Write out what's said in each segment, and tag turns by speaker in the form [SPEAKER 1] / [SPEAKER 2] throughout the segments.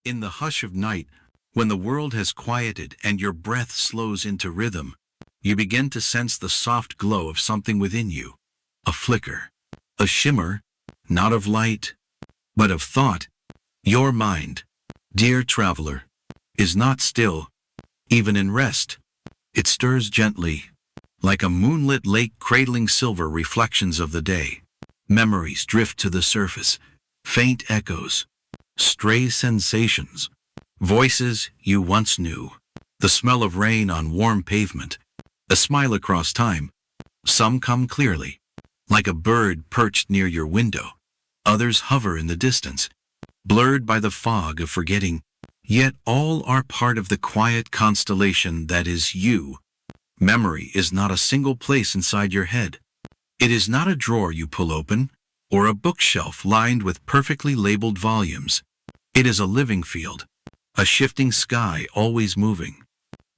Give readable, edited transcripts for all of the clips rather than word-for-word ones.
[SPEAKER 1] In the hush of night, when the world has quieted and your breath slows into rhythm, you begin to sense the soft glow of something within you. A flicker, a shimmer, not of light, but of thought. Your mind, dear traveler, is not still, even in rest. It stirs gently, like a moonlit lake cradling silver reflections of the day. Memories drift to the surface, faint echoes, stray sensations, voices you once knew, the smell of rain on warm pavement, a smile across time. Some come clearly, like a bird perched near your window. Others hover in the distance, blurred by the fog of forgetting, yet all are part of the quiet constellation that is you. Memory is not a single place inside your head. It is not a drawer you pull open, or a bookshelf lined with perfectly labeled volumes. It is a living field, a shifting sky always moving,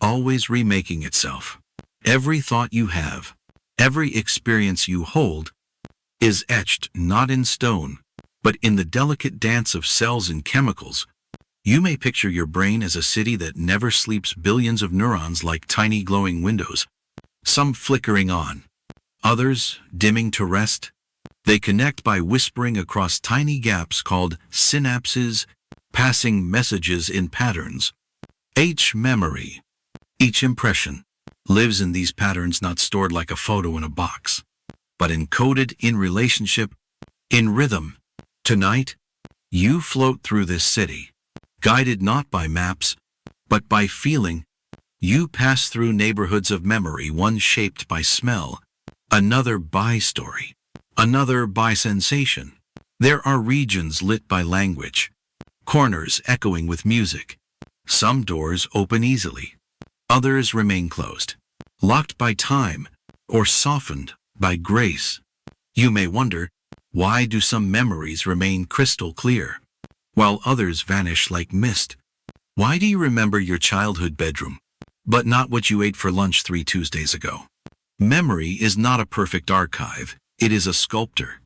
[SPEAKER 1] always remaking itself. Every thought you have, every experience you hold, is etched not in stone, but in the delicate dance of cells and chemicals. You may picture your brain as a city that never sleeps, billions of neurons like tiny glowing windows, some flickering on, others dimming to rest. They connect by whispering across tiny gaps called synapses, passing messages in patterns. Each memory, each impression, lives in these patterns, not stored like a photo in a box, but encoded in relationship, in rhythm. Tonight, you float through this city, guided not by maps, but by feeling. You pass through neighborhoods of memory, one shaped by smell, another by story, another by sensation. There are regions lit by language, corners echoing with music. Some doors open easily, others remain closed, locked by time or softened by grace. You may wonder, why do some memories remain crystal clear, while others vanish like mist? Why do you remember your childhood bedroom, but not what you ate for lunch 3 Tuesdays ago? Memory is not a perfect archive, it is a sculptor.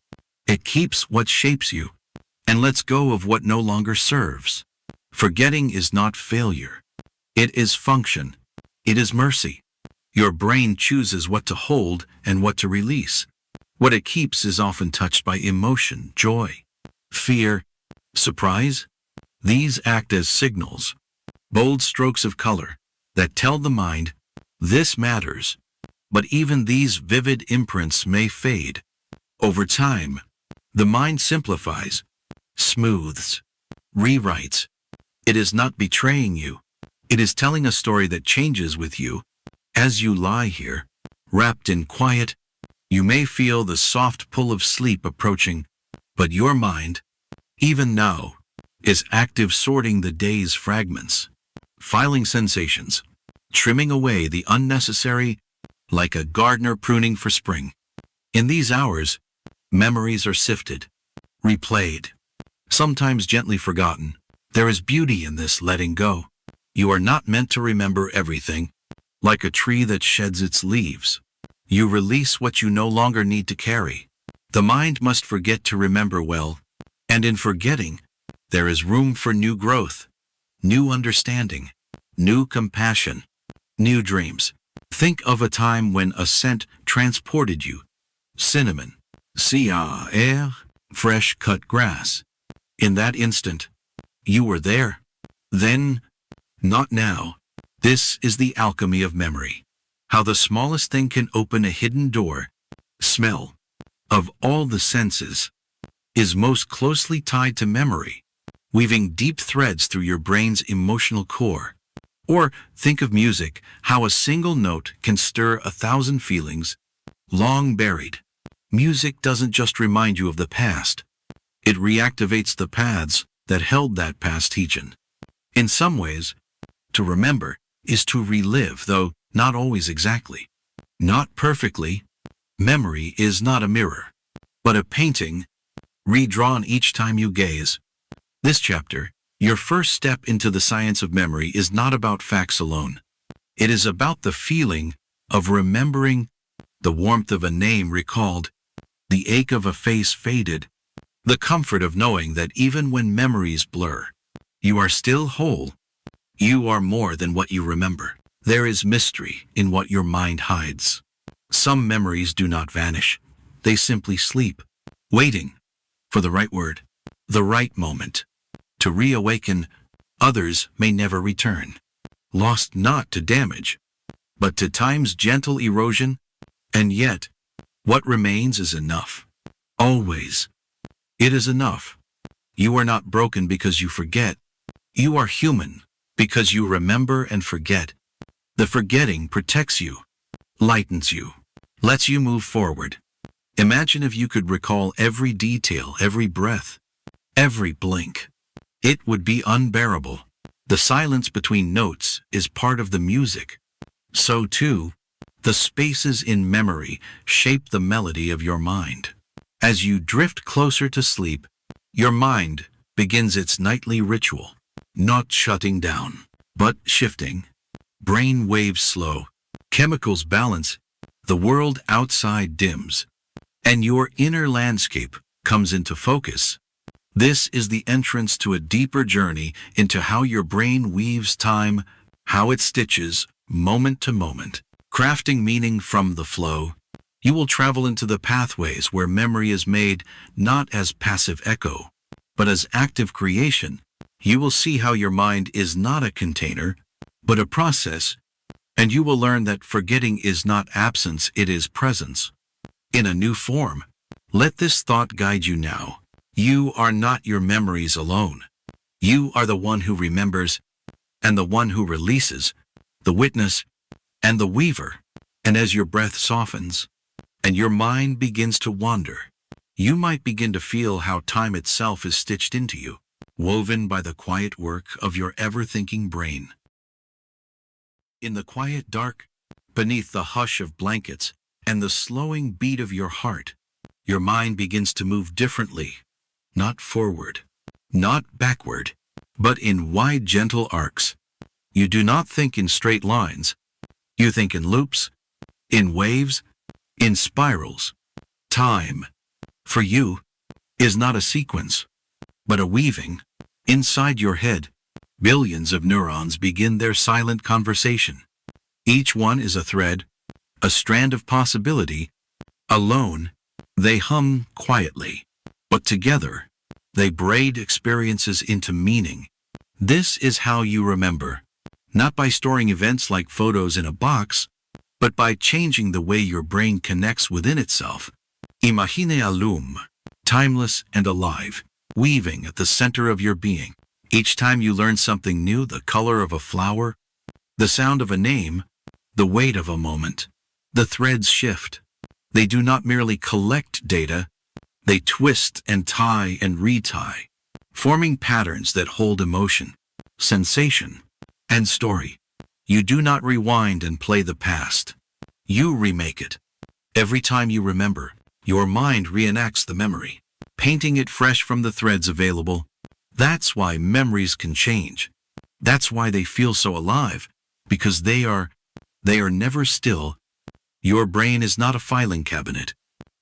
[SPEAKER 1] It keeps what shapes you, and lets go of what no longer serves. Forgetting is not failure. It is function. It is mercy. Your brain chooses what to hold and what to release. What it keeps is often touched by emotion, joy, fear, surprise. These act as signals, bold strokes of color, that tell the mind, this matters. But even these vivid imprints may fade. Over time, the mind simplifies, smooths, rewrites. It is not betraying you. It is telling a story that changes with you. As you lie here, wrapped in quiet, you may feel the soft pull of sleep approaching, but your mind, even now, is active, sorting the day's fragments, filing sensations, trimming away the unnecessary, like a gardener pruning for spring. In these hours, memories are sifted, replayed, sometimes gently forgotten. There is beauty in this letting go. You are not meant to remember everything. Like a tree that sheds its leaves, you release what you no longer need to carry. The mind must forget to remember well, and in forgetting, there is room for new growth, new understanding, new compassion, new dreams. Think of a time when a scent transported you. Cinnamon, air, fresh cut grass. In that instant, you were there. Then, not now. This is the alchemy of memory. How the smallest thing can open a hidden door. Smell, of all the senses, is most closely tied to memory, weaving deep threads through your brain's emotional core. Or think of music, how a single note can stir 1,000 feelings, long buried. Music doesn't just remind you of the past. It reactivates the paths that held that past teaching. In some ways, to remember is to relive, though not always exactly, not perfectly. Memory is not a mirror, but a painting, redrawn each time you gaze. This chapter, your first step into the science of memory, is not about facts alone. It is about the feeling of remembering, the warmth of a name recalled, the ache of a face faded, the comfort of knowing that even when memories blur, You are still whole. You are more than what you remember. There is mystery in what your mind hides. Some memories do not vanish. They simply sleep, waiting for the right word, the right moment, to reawaken. Others may never return, lost not to damage, but to time's gentle erosion. And yet, what remains is enough. Always. It is enough. You are not broken because you forget. You are human because you remember and forget. The forgetting protects you, lightens you, lets you move forward. Imagine if you could recall every detail, every breath, every blink. It would be unbearable. The silence between notes is part of the music. So too, the spaces in memory shape the melody of your mind. As you drift closer to sleep, your mind begins its nightly ritual, not shutting down, but shifting. Brain waves slow, chemicals balance, the world outside dims, and your inner landscape comes into focus. This is the entrance to a deeper journey into how your brain weaves time, how it stitches, moment to moment, crafting meaning from the flow. You will travel into the pathways where memory is made not as passive echo, but as active creation. You will see how your mind is not a container, but a process, and you will learn that forgetting is not absence, it is presence. In a new form. Let this thought guide you now. You are not your memories alone. You are the one who remembers, and the one who releases, the witness, and the weaver. And as your breath softens, and your mind begins to wander, you might begin to feel how time itself is stitched into you, woven by the quiet work of your ever-thinking brain. In the quiet dark, beneath the hush of blankets and the slowing beat of your heart, your mind begins to move differently, not forward, not backward, but in wide, gentle arcs. You do not think in straight lines. You think in loops, in waves, in spirals. Time, for you, is not a sequence, but a weaving. Inside your head, billions of neurons begin their silent conversation. Each one is a thread, a strand of possibility. Alone, they hum quietly, but together, they braid experiences into meaning. This is how you remember, not by storing events like photos in a box, but by changing the way your brain connects within itself. Imagine alum, timeless and alive, weaving at the center of your being. Each time you learn something new, the color of a flower, the sound of a name, the weight of a moment, the threads shift. They do not merely collect data, they twist and tie and retie, forming patterns that hold emotion, sensation, and story. You do not rewind and play the past. You remake it. Every time you remember, your mind reenacts the memory, painting it fresh from the threads available. That's why memories can change. That's why they feel so alive, because they are never still. Your brain is not a filing cabinet.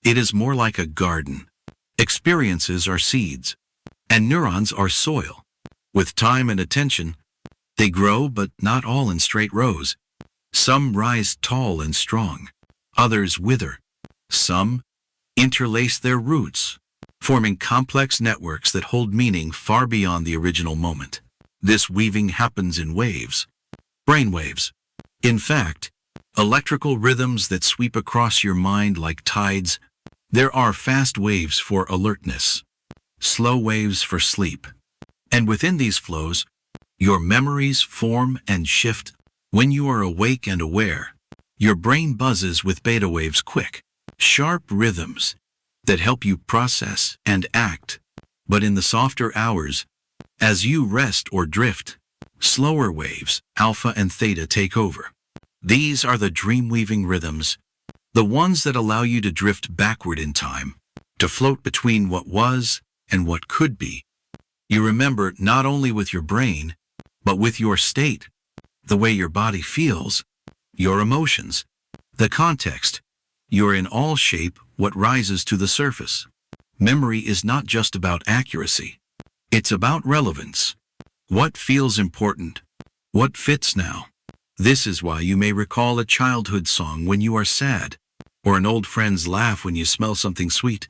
[SPEAKER 1] It is more like a garden. Experiences are seeds, and neurons are soil. With time and attention, they grow, but not all in straight rows. Some rise tall and strong, others wither. Some interlace their roots, forming complex networks that hold meaning far beyond the original moment. This weaving happens in waves, brainwaves. In fact, electrical rhythms that sweep across your mind like tides. There are fast waves for alertness, slow waves for sleep. And within these flows, your memories form and shift. When you are awake and aware, your brain buzzes with beta waves, quick, sharp rhythms that help you process and act. But in the softer hours, as you rest or drift, slower waves, alpha and theta, take over. These are the dream-weaving rhythms, the ones that allow you to drift backward in time, to float between what was and what could be. You remember not only with your brain, but with your state, the way your body feels, your emotions, the context. You're in all shape what rises to the surface. Memory is not just about accuracy. It's about relevance. What feels important? What fits now? This is why you may recall a childhood song when you are sad, or an old friend's laugh when you smell something sweet.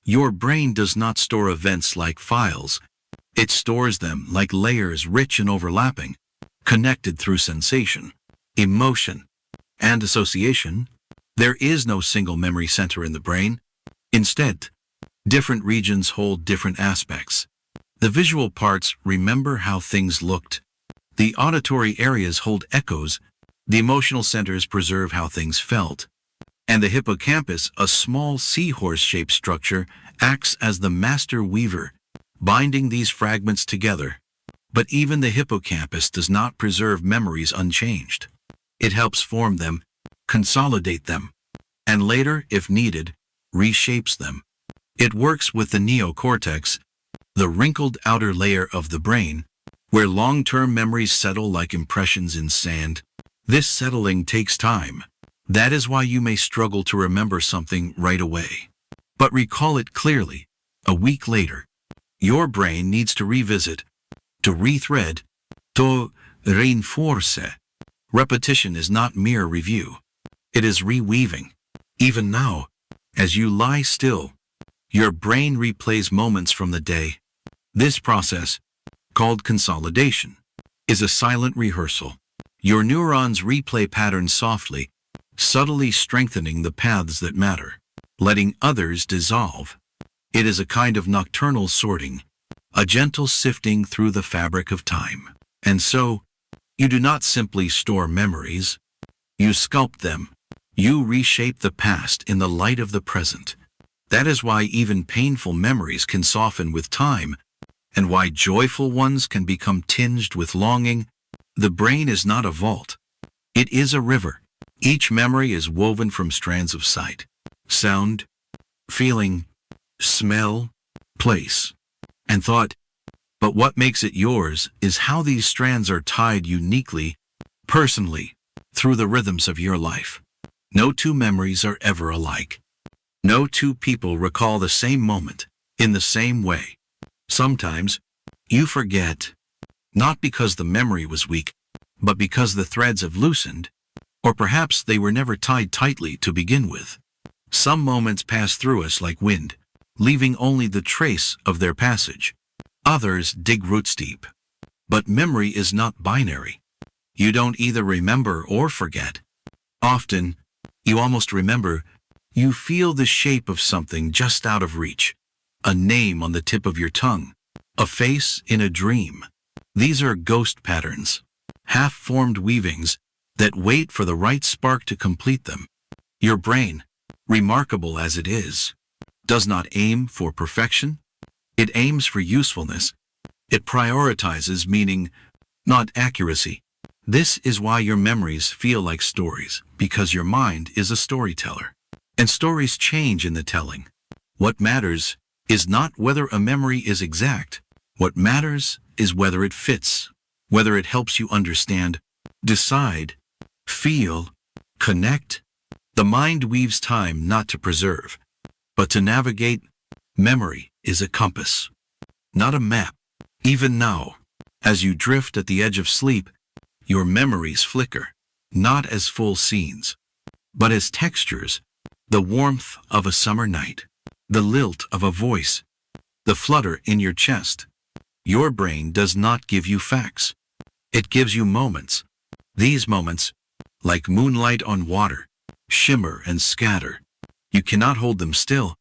[SPEAKER 1] Your brain does not store events like files. It stores them like layers rich and overlapping, connected through sensation, emotion, and association. There is no single memory center in the brain. Instead, different regions hold different aspects. The visual parts remember how things looked. The auditory areas hold echoes. The emotional centers preserve how things felt. And the hippocampus, a small seahorse-shaped structure, acts as the master weaver, binding these fragments together. But even the hippocampus does not preserve memories unchanged. It helps form them, consolidate them, and later, if needed, reshapes them. It works with the neocortex, the wrinkled outer layer of the brain, where long-term memories settle like impressions in sand. This settling takes time. That is why you may struggle to remember something right away. But recall it clearly, a week later. Your brain needs to revisit, to rethread, to reinforce. Repetition is not mere review. It is reweaving. Even now, as you lie still, your brain replays moments from the day. This process, called consolidation, is a silent rehearsal. Your neurons replay patterns softly, subtly strengthening the paths that matter, letting others dissolve. It is a kind of nocturnal sorting, a gentle sifting through the fabric of time. And so, you do not simply store memories, you sculpt them. You reshape the past in the light of the present. That is why even painful memories can soften with time, and why joyful ones can become tinged with longing. The brain is not a vault. It is a river. Each memory is woven from strands of sight, sound, feeling, smell, place, and thought. But what makes it yours is how these strands are tied uniquely, personally, through the rhythms of your life. No two memories are ever alike. No two people recall the same moment in the same way. Sometimes, you forget, not because the memory was weak, but because the threads have loosened, or perhaps they were never tied tightly to begin with. Some moments pass through us like wind, leaving only the trace of their passage. Others dig roots deep. But memory is not binary. You don't either remember or forget. Often, you almost remember. You feel the shape of something just out of reach, a name on the tip of your tongue, a face in a dream. These are ghost patterns, half-formed weavings that wait for the right spark to complete them. Your brain, remarkable as it is, does not aim for perfection. It aims for usefulness. It prioritizes meaning, not accuracy. This is why your memories feel like stories, because your mind is a storyteller. And stories change in the telling. What matters is not whether a memory is exact. What matters is whether it fits, whether it helps you understand, decide, feel, connect. The mind weaves time not to preserve, but to navigate. Memory is a compass, not a map. Even now, as you drift at the edge of sleep, your memories flicker, not as full scenes, but as textures. The warmth of a summer night, the lilt of a voice, the flutter in your chest. Your brain does not give you facts. It gives you moments. These moments, like moonlight on water, shimmer and scatter. You cannot hold them still,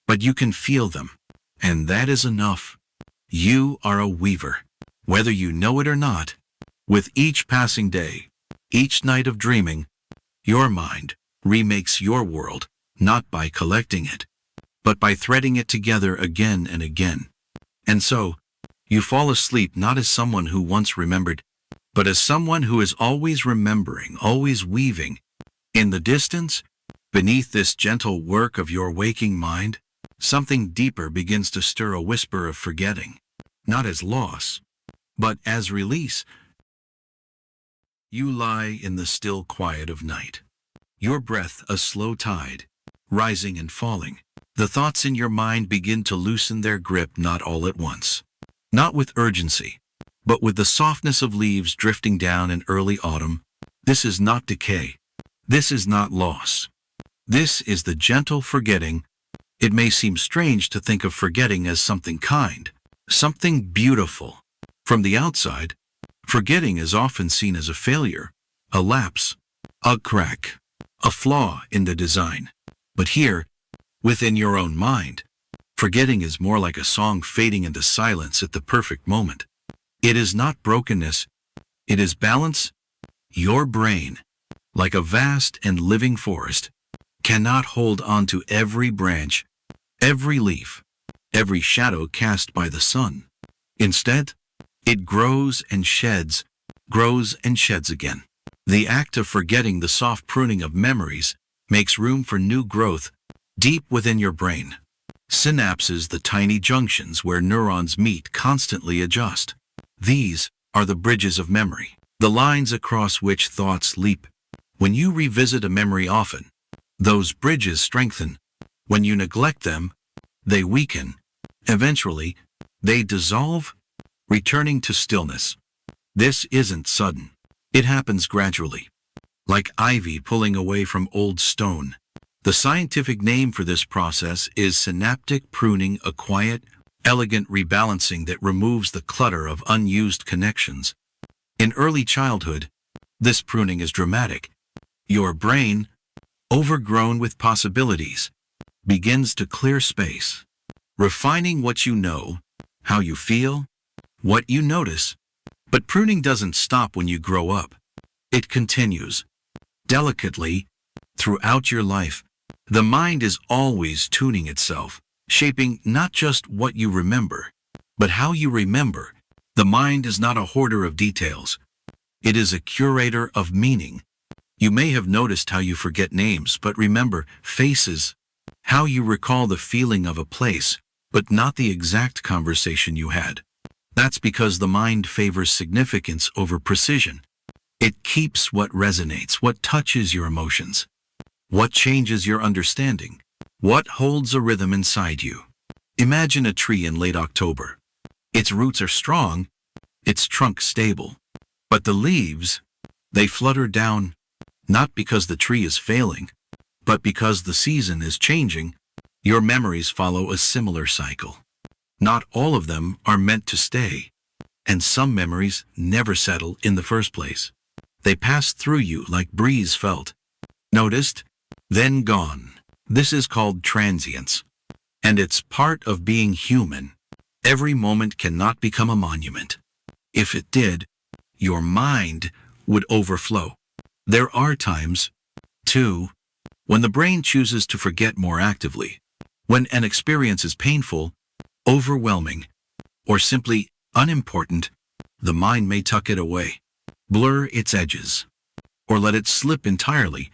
[SPEAKER 1] but you can feel them. And that is enough. You are a weaver, whether you know it or not. With each passing day, each night of dreaming, your mind remakes your world. Not by collecting it, but by threading it together again and again. And so, you fall asleep not as someone who once remembered, but as someone who is always remembering, always weaving. In the distance, beneath this gentle work of your waking mind, something deeper begins to stir, a whisper of forgetting, not as loss, but as release. You lie in the still quiet of night, your breath a slow tide, rising and falling. The thoughts in your mind begin to loosen their grip, not all at once, not with urgency, But with the softness of leaves drifting down in early autumn, this is not decay. This is not loss. This is the gentle forgetting. It may seem strange to think of forgetting as something kind, something beautiful. From the outside, forgetting is often seen as a failure, a lapse, a crack, a flaw in the design. But here, within your own mind, forgetting is more like a song fading into silence at the perfect moment. It is not brokenness, it is balance. Your brain, like a vast and living forest, cannot hold on to every branch, every leaf, every shadow cast by the sun. Instead, it grows and sheds again. The act of forgetting, the soft pruning of memories, makes room for new growth deep within your brain. Synapses, the tiny junctions where neurons meet, constantly adjust. These are the bridges of memory, the lines across which thoughts leap. When you revisit a memory often, those bridges strengthen. When you neglect them, they weaken. Eventually, they dissolve, returning to stillness. This isn't sudden. It happens gradually, like ivy pulling away from old stone. The scientific name for this process is synaptic pruning, a quiet, elegant rebalancing that removes the clutter of unused connections. In early childhood, this pruning is dramatic. Your brain, overgrown with possibilities, begins to clear space, refining what you know, how you feel, what you notice. But pruning doesn't stop when you grow up. It continues, delicately, throughout your life. The mind is always tuning itself, shaping not just what you remember, but how you remember. The mind is not a hoarder of details. It is a curator of meaning. You may have noticed how you forget names but remember faces, how you recall the feeling of a place, but not the exact conversation you had. That's because the mind favors significance over precision. It keeps what resonates, what touches your emotions, what changes your understanding, what holds a rhythm inside you. Imagine a tree in late October. Its roots are strong, its trunk stable, but the leaves, they flutter down, not because the tree is failing, but because the season is changing. Your memories follow a similar cycle. Not all of them are meant to stay, and some memories never settle in the first place. They pass through you like breeze felt, noticed, then gone. This is called transience, and it's part of being human. Every moment cannot become a monument. If it did, your mind would overflow. There are times, too, when the brain chooses to forget more actively. When an experience is painful, overwhelming, or simply unimportant, the mind may tuck it away, blur its edges, or let it slip entirely.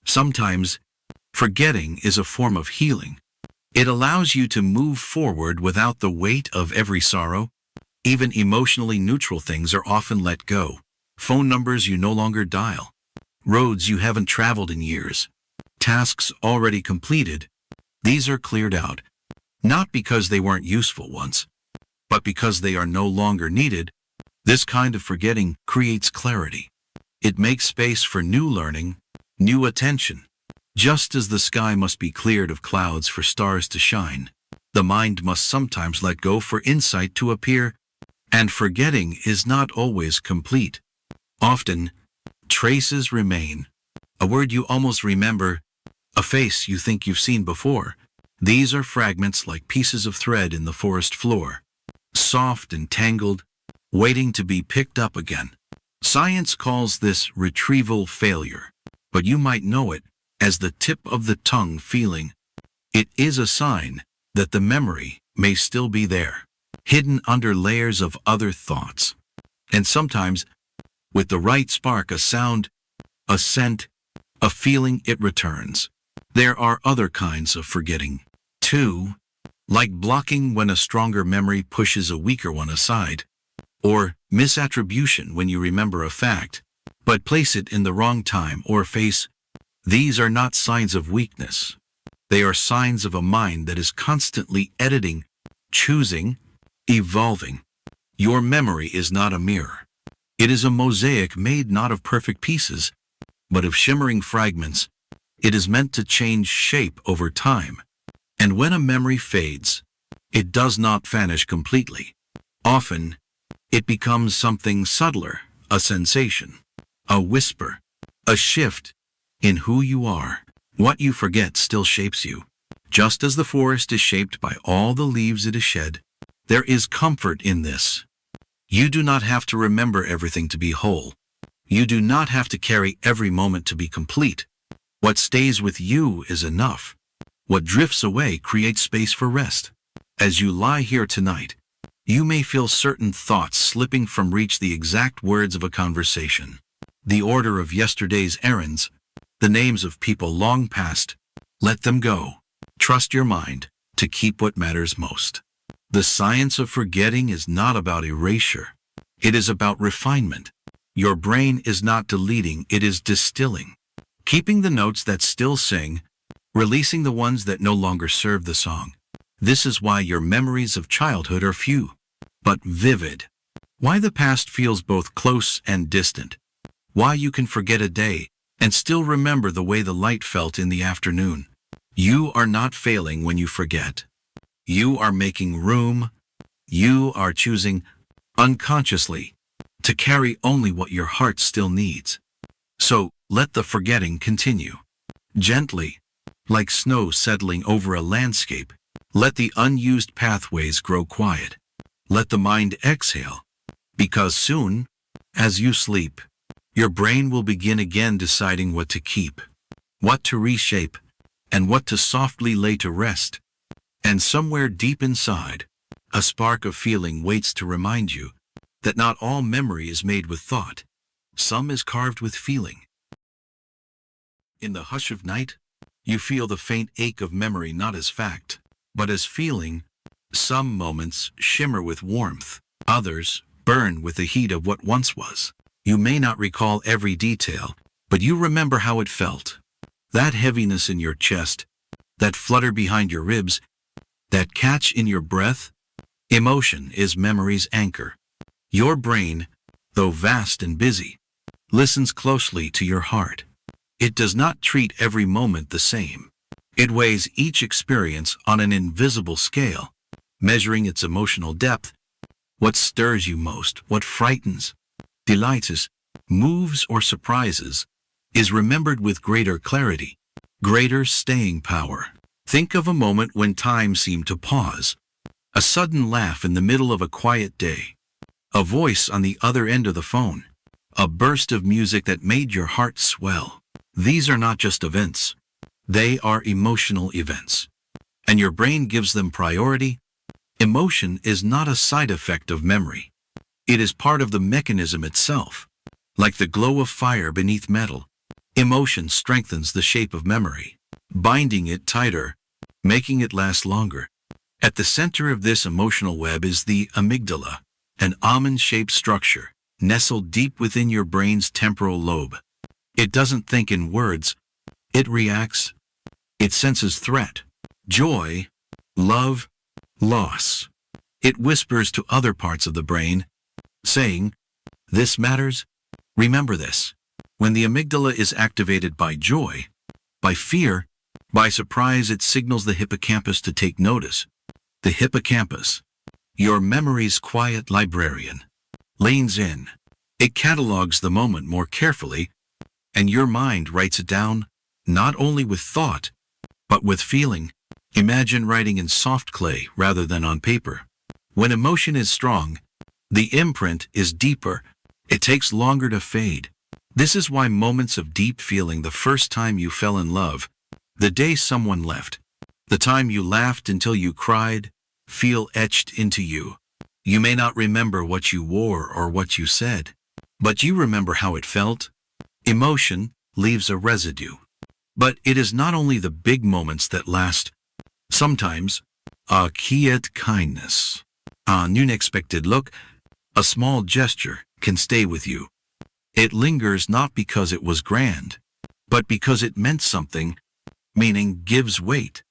[SPEAKER 1] Sometimes, forgetting is a form of healing. It allows you to move forward without the weight of every sorrow. Even emotionally neutral things are often let go. Phone numbers you no longer dial, roads you haven't traveled in years, tasks already completed. These are cleared out, not because they weren't useful once, but because they are no longer needed. This kind of forgetting creates clarity. It makes space for new learning, new attention. Just as the sky must be cleared of clouds for stars to shine, the mind must sometimes let go for insight to appear. And forgetting is not always complete. Often, traces remain. A word you almost remember, a face you think you've seen before. These are fragments like pieces of thread in the forest floor, soft and tangled, waiting to be picked up again. Science calls this retrieval failure, but you might know it as the tip of the tongue feeling. It is a sign that the memory may still be there, hidden under layers of other thoughts. And sometimes, with the right spark, a sound, a scent, a feeling, it returns. There are other kinds of forgetting, too, like blocking when a stronger memory pushes a weaker one aside, or misattribution when you remember a fact, but place it in the wrong time or face. These are not signs of weakness. They are signs of a mind that is constantly editing, choosing, evolving. Your memory is not a mirror. It is a mosaic made not of perfect pieces, but of shimmering fragments. It is meant to change shape over time. And when a memory fades, it does not vanish completely. Often, it becomes something subtler, a sensation, a whisper, a shift in who you are. What you forget still shapes you. Just as the forest is shaped by all the leaves it has shed, there is comfort in this. You do not have to remember everything to be whole. You do not have to carry every moment to be complete. What stays with you is enough. What drifts away creates space for rest. As you lie here tonight, you may feel certain thoughts slipping from reach, the exact words of a conversation, the order of yesterday's errands, the names of people long past. Let them go. Trust your mind to keep what matters most. The science of forgetting is not about erasure. It is about refinement. Your brain is not deleting, it is distilling. Keeping the notes that still sing, releasing the ones that no longer serve the song. This is why your memories of childhood are few, but vivid. Why the past feels both close and distant. Why you can forget a day and still remember the way the light felt in the afternoon. You are not failing when you forget. You are making room. You are choosing, unconsciously, to carry only what your heart still needs. So, let the forgetting continue. Gently, like snow settling over a landscape, let the unused pathways grow quiet. Let the mind exhale, because soon, as you sleep, your brain will begin again deciding what to keep, what to reshape, and what to softly lay to rest. And somewhere deep inside, a spark of feeling waits to remind you that not all memory is made with thought. Some is carved with feeling. In the hush of night, you feel the faint ache of memory not as fact, but as feeling. Some moments shimmer with warmth, others burn with the heat of what once was. You may not recall every detail, but you remember how it felt. That heaviness in your chest, that flutter behind your ribs, that catch in your breath. Emotion is memory's anchor. Your brain, though vast and busy, listens closely to your heart. It does not treat every moment the same. It weighs each experience on an invisible scale, measuring its emotional depth. What stirs you most, what frightens, delights, moves, or surprises, is remembered with greater clarity, greater staying power. Think of a moment when time seemed to pause, a sudden laugh in the middle of a quiet day, a voice on the other end of the phone, a burst of music that made your heart swell. These are not just events. They are emotional events, and your brain gives them priority. Emotion is not a side effect of memory. It is part of the mechanism itself. Like the glow of fire beneath metal, emotion strengthens the shape of memory, binding it tighter, making it last longer. At the center of this emotional web is the amygdala, an almond-shaped structure nestled deep within your brain's temporal lobe. It doesn't think in words. It reacts. It senses threat, joy, love, loss. It whispers to other parts of the brain, saying, "This matters. Remember this." When the amygdala is activated by joy, by fear, by surprise, it signals the hippocampus to take notice. The hippocampus, your memory's quiet librarian, leans in. It catalogs the moment more carefully, and your mind writes it down, not only with thought, but with feeling. Imagine writing in soft clay rather than on paper. When emotion is strong, the imprint is deeper. It takes longer to fade. This is why moments of deep feeling, the first time you fell in love, the day someone left, the time you laughed until you cried, feel etched into you. You may not remember what you wore or what you said, but you remember how it felt. Emotion leaves a residue. But it is not only the big moments that last. Sometimes, a quiet kindness, an unexpected look, a small gesture can stay with you. It lingers not because it was grand, but because it meant something. Meaning gives weight,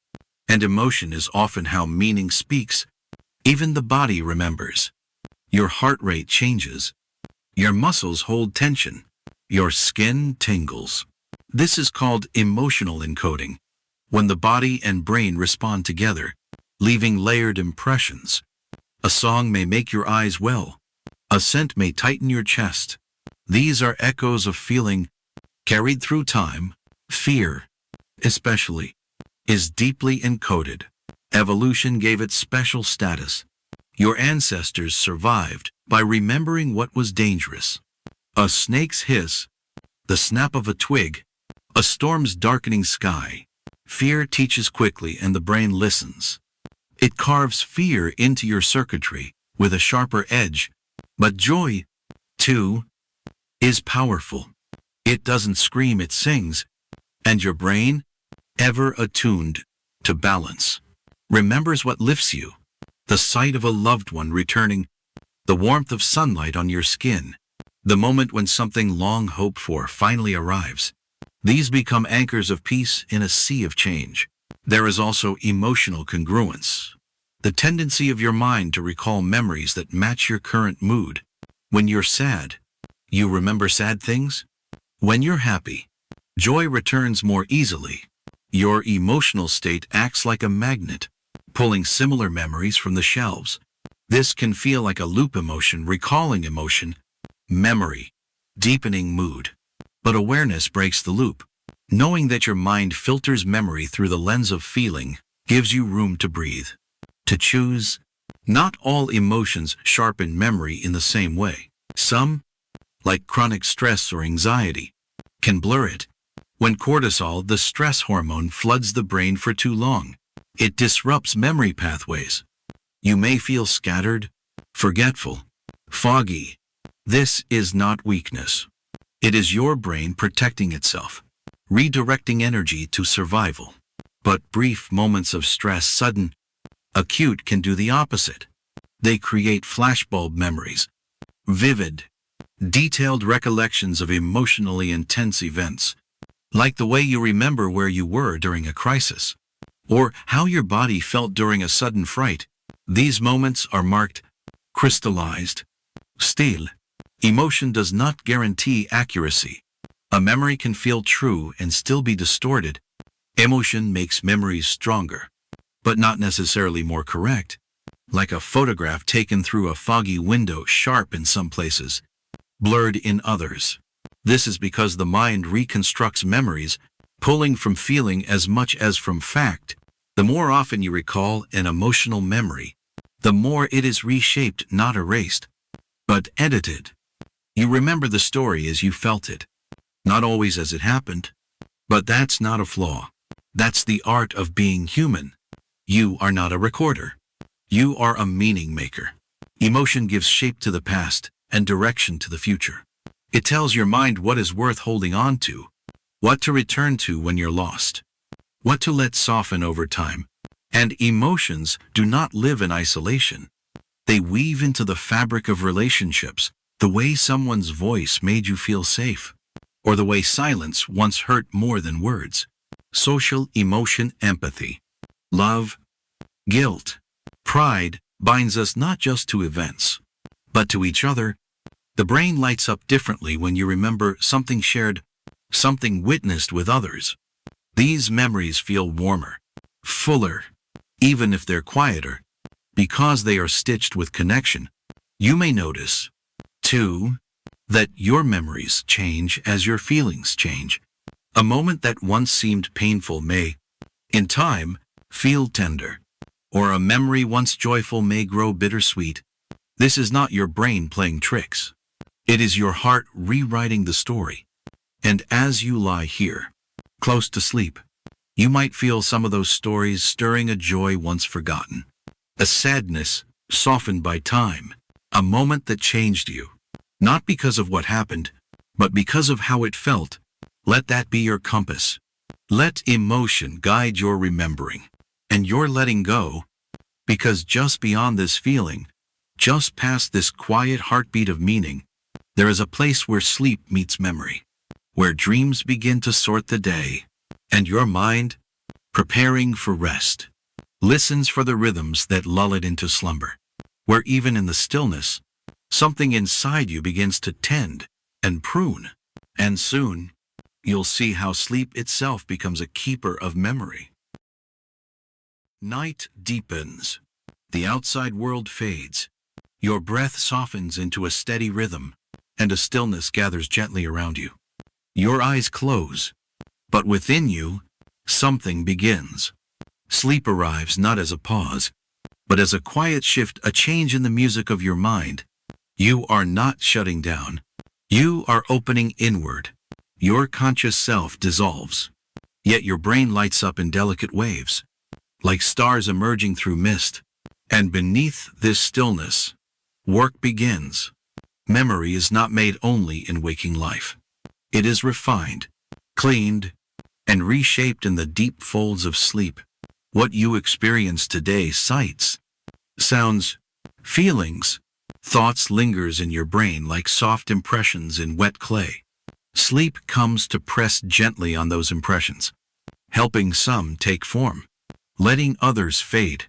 [SPEAKER 1] and emotion is often how meaning speaks. Even the body remembers. Your heart rate changes. Your muscles hold tension. Your skin tingles. This is called emotional encoding, when the body and brain respond together, leaving layered impressions. A song may make your eyes well. A scent may tighten your chest. These are echoes of feeling carried through time. Fear, especially, is deeply encoded. Evolution gave it special status. Your ancestors survived by remembering what was dangerous. A snake's hiss, the snap of a twig, a storm's darkening sky. Fear teaches quickly and the brain listens. It carves fear into your circuitry with a sharper edge. But joy, too, is powerful. It doesn't scream, it sings. And your brain, ever attuned to balance, remembers what lifts you. The sight of a loved one returning, the warmth of sunlight on your skin, the moment when something long hoped for finally arrives. These become anchors of peace in a sea of change. There is also emotional congruence, the tendency of your mind to recall memories that match your current mood. When you're sad, you remember sad things. When you're happy, joy returns more easily. Your emotional state acts like a magnet, pulling similar memories from the shelves. This can feel like a loop: emotion, recalling emotion, memory, deepening mood. But awareness breaks the loop. Knowing that your mind filters memory through the lens of feeling gives you room to breathe, to choose. Not all emotions sharpen memory in the same way. Some, like chronic stress or anxiety, can blur it. When cortisol, the stress hormone, floods the brain for too long, it disrupts memory pathways. You may feel scattered, forgetful, foggy. This is not weakness. It is your brain protecting itself, redirecting energy to survival. But brief moments of stress, sudden, acute, can do the opposite. They create flashbulb memories, vivid, detailed recollections of emotionally intense events, like the way you remember where you were during a crisis, or how your body felt during a sudden fright. These moments are marked, crystallized. Still, emotion does not guarantee accuracy. A memory can feel true and still be distorted. Emotion makes memories stronger, but not necessarily more correct. Like a photograph taken through a foggy window, sharp in some places, blurred in others. This is because the mind reconstructs memories, pulling from feeling as much as from fact. The more often you recall an emotional memory, the more it is reshaped, not erased, but edited. You remember the story as you felt it, not always as it happened. But that's not a flaw. That's the art of being human. You are not a recorder. You are a meaning maker. Emotion gives shape to the past and direction to the future. It tells your mind what is worth holding on to, what to return to when you're lost, what to let soften over time. And emotions do not live in isolation. They weave into the fabric of relationships, the way someone's voice made you feel safe, or the way silence once hurt more than words. Social emotion, empathy, love, guilt, pride binds us not just to events, but to each other. The brain lights up differently when you remember something shared, something witnessed with others. These memories feel warmer, fuller, even if they're quieter, because they are stitched with connection. You may notice, too, that your memories change as your feelings change. A moment that once seemed painful may, in time, feel tender, or a memory once joyful may grow bittersweet. This is not your brain playing tricks. It is your heart rewriting the story. And as you lie here, close to sleep, you might feel some of those stories stirring a joy once forgotten, a sadness softened by time, a moment that changed you, not because of what happened, but because of how it felt. Let that be your compass. Let emotion guide your remembering and your letting go, because just beyond this feeling, just past this quiet heartbeat of meaning, there is a place where sleep meets memory, where dreams begin to sort the day, and your mind, preparing for rest, listens for the rhythms that lull it into slumber, where even in the stillness, Something inside you begins to tend and prune. And soon, you'll see how sleep itself becomes a keeper of memory. Night deepens. The outside world fades. Your breath softens into a steady rhythm, and a stillness gathers gently around you. Your eyes close, but within you, something begins. Sleep arrives not as a pause, but as a quiet shift, a change in the music of your mind. You are not shutting down. You are opening inward. Your conscious self dissolves, yet your brain lights up in delicate waves, like stars emerging through mist. And beneath this stillness, work begins. Memory is not made only in waking life. It is refined, cleaned, and reshaped in the deep folds of sleep. What you experience today, sights, sounds, feelings, thoughts lingers in your brain like soft impressions in wet clay. Sleep comes to press gently on those impressions, helping some take form, letting others fade.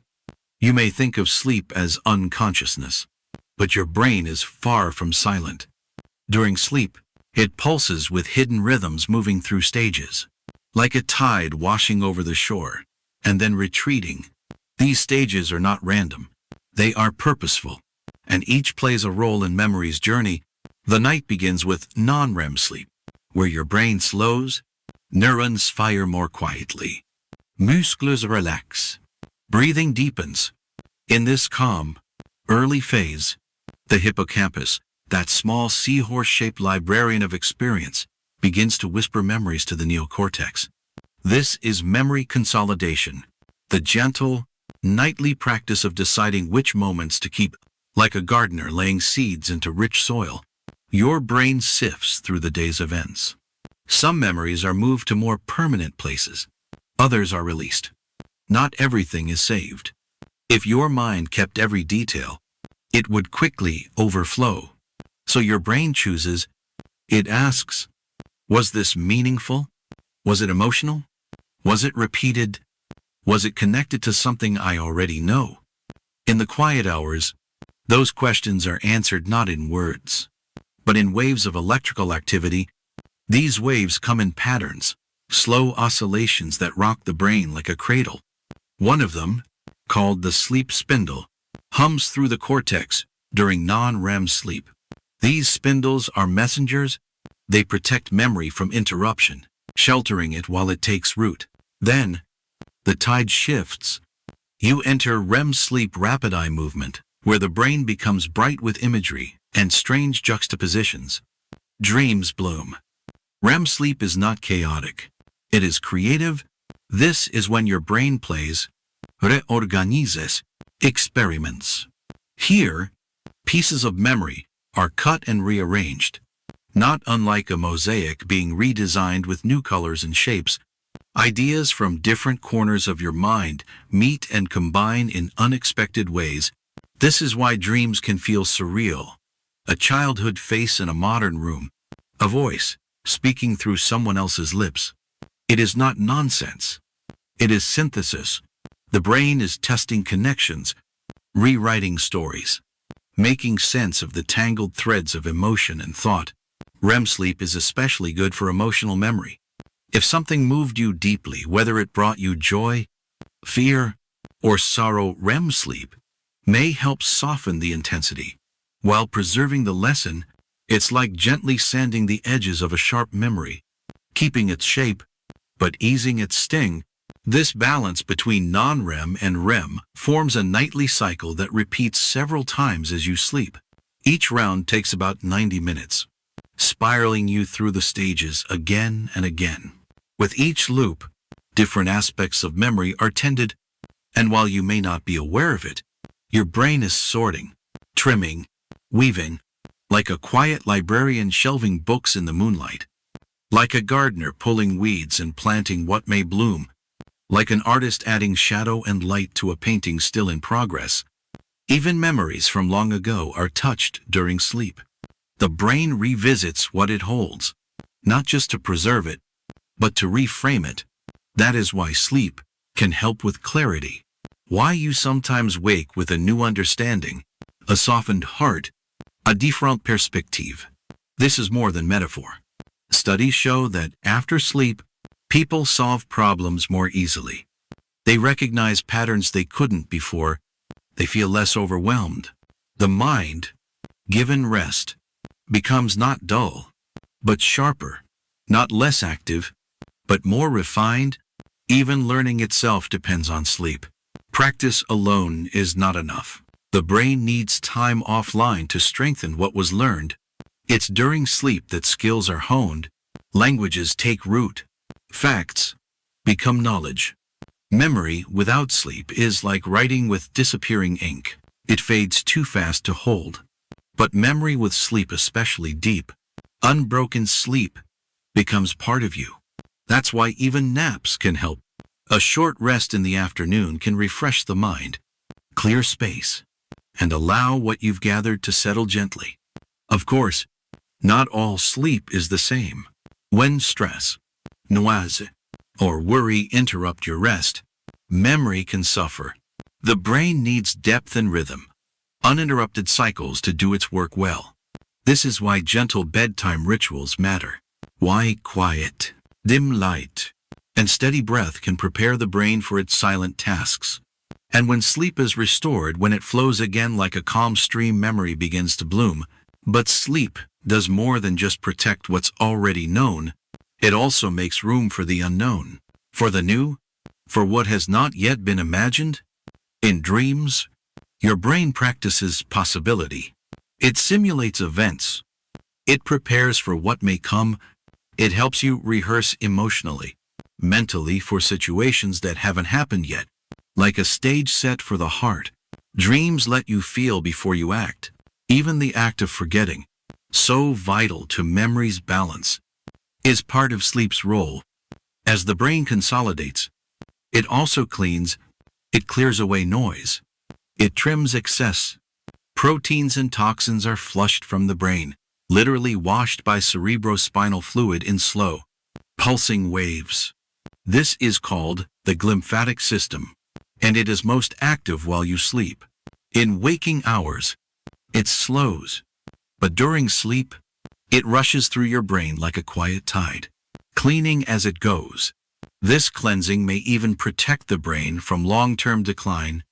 [SPEAKER 1] You may think of sleep as unconsciousness, but your brain is far from silent. During sleep, it pulses with hidden rhythms moving through stages, like a tide washing over the shore, and then retreating. These stages are not random. They are purposeful, and each plays a role in memory's journey. The night begins with non-REM sleep, where your brain slows, neurons fire more quietly, muscles relax, breathing deepens. In this calm, early phase, the hippocampus, that small seahorse-shaped librarian of experience, begins to whisper memories to the neocortex. This is memory consolidation, the gentle, nightly practice of deciding which moments to keep. Like a gardener laying seeds into rich soil, your brain sifts through the day's events. Some memories are moved to more permanent places. Others are released. Not everything is saved. If your mind kept every detail, it would quickly overflow. So your brain chooses. It asks, was this meaningful? Was it emotional? Was it repeated? Was it connected to something I already know? In the quiet hours, those questions are answered not in words, but in waves of electrical activity. These waves come in patterns, slow oscillations that rock the brain like a cradle. One of them, called the sleep spindle, hums through the cortex during non-REM sleep. These spindles are messengers. They protect memory from interruption, sheltering it while it takes root. Then, the tide shifts. You enter REM sleep, rapid eye movement, where the brain becomes bright with imagery and strange juxtapositions. Dreams bloom. REM sleep is not chaotic. It is creative. This is when your brain plays, reorganizes, experiments. Here, pieces of memory are cut and rearranged, not unlike a mosaic being redesigned with new colors and shapes. Ideas from different corners of your mind meet and combine in unexpected ways. This is why dreams can feel surreal. A childhood face in a modern room, a voice speaking through someone else's lips. It is not nonsense. It is synthesis. The brain is testing connections, rewriting stories, making sense of the tangled threads of emotion and thought. REM sleep is especially good for emotional memory. If something moved you deeply, whether it brought you joy, fear, or sorrow, REM sleep may help soften the intensity. While preserving the lesson, it's like gently sanding the edges of a sharp memory, keeping its shape, but easing its sting. This balance between non-REM and REM forms a nightly cycle that repeats several times as you sleep. Each round takes about 90 minutes, spiraling you through the stages again and again. With each loop, different aspects of memory are tended, and while you may not be aware of it, your brain is sorting, trimming, weaving, like a quiet librarian shelving books in the moonlight, like a gardener pulling weeds and planting what may bloom, like an artist adding shadow and light to a painting still in progress. Even memories from long ago are touched during sleep. The brain revisits what it holds, not just to preserve it, but to reframe it. That is why sleep can help with clarity. Why you sometimes wake with a new understanding, a softened heart, A different perspective. This is more than metaphor. Studies show that after sleep, people solve problems more easily. They recognize patterns they couldn't before. They feel less overwhelmed. The mind, given rest, becomes not dull, but sharper, not less active, but more refined. Even learning itself depends on sleep. Practice alone is not enough. The brain needs time offline to strengthen what was learned. It's during sleep that skills are honed, languages take root, facts become knowledge. Memory without sleep is like writing with disappearing ink. It fades too fast to hold. But memory with sleep, especially deep, unbroken sleep, becomes part of you. That's why even naps can help. A short rest in the afternoon can refresh the mind, clear space, and allow what you've gathered to settle gently. Of course, not all sleep is the same. When stress, nausea, or worry interrupt your rest, memory can suffer. The brain needs depth and rhythm, uninterrupted cycles to do its work well. This is why gentle bedtime rituals matter. Why quiet, dim light, and steady breath can prepare the brain for its silent tasks. And when sleep is restored, when it flows again like a calm stream, memory begins to bloom. But sleep does more than just protect what's already known. It also makes room for the unknown, for the new, for what has not yet been imagined. In dreams, your brain practices possibility. It simulates events. It prepares for what may come. It helps you rehearse emotionally, mentally, for situations that haven't happened yet. Like a stage set for the heart, dreams let you feel before you act. Even the act of forgetting, so vital to memory's balance, is part of sleep's role. As the brain consolidates, it also cleans. It clears away noise. It trims excess. Proteins and toxins are flushed from the brain, literally washed by cerebrospinal fluid in slow, pulsing waves. This is called the glymphatic system, and it is most active while you sleep. In waking hours, it slows, but during sleep, it rushes through your brain like a quiet tide, cleaning as it goes. This cleansing may even protect the brain from long-term decline.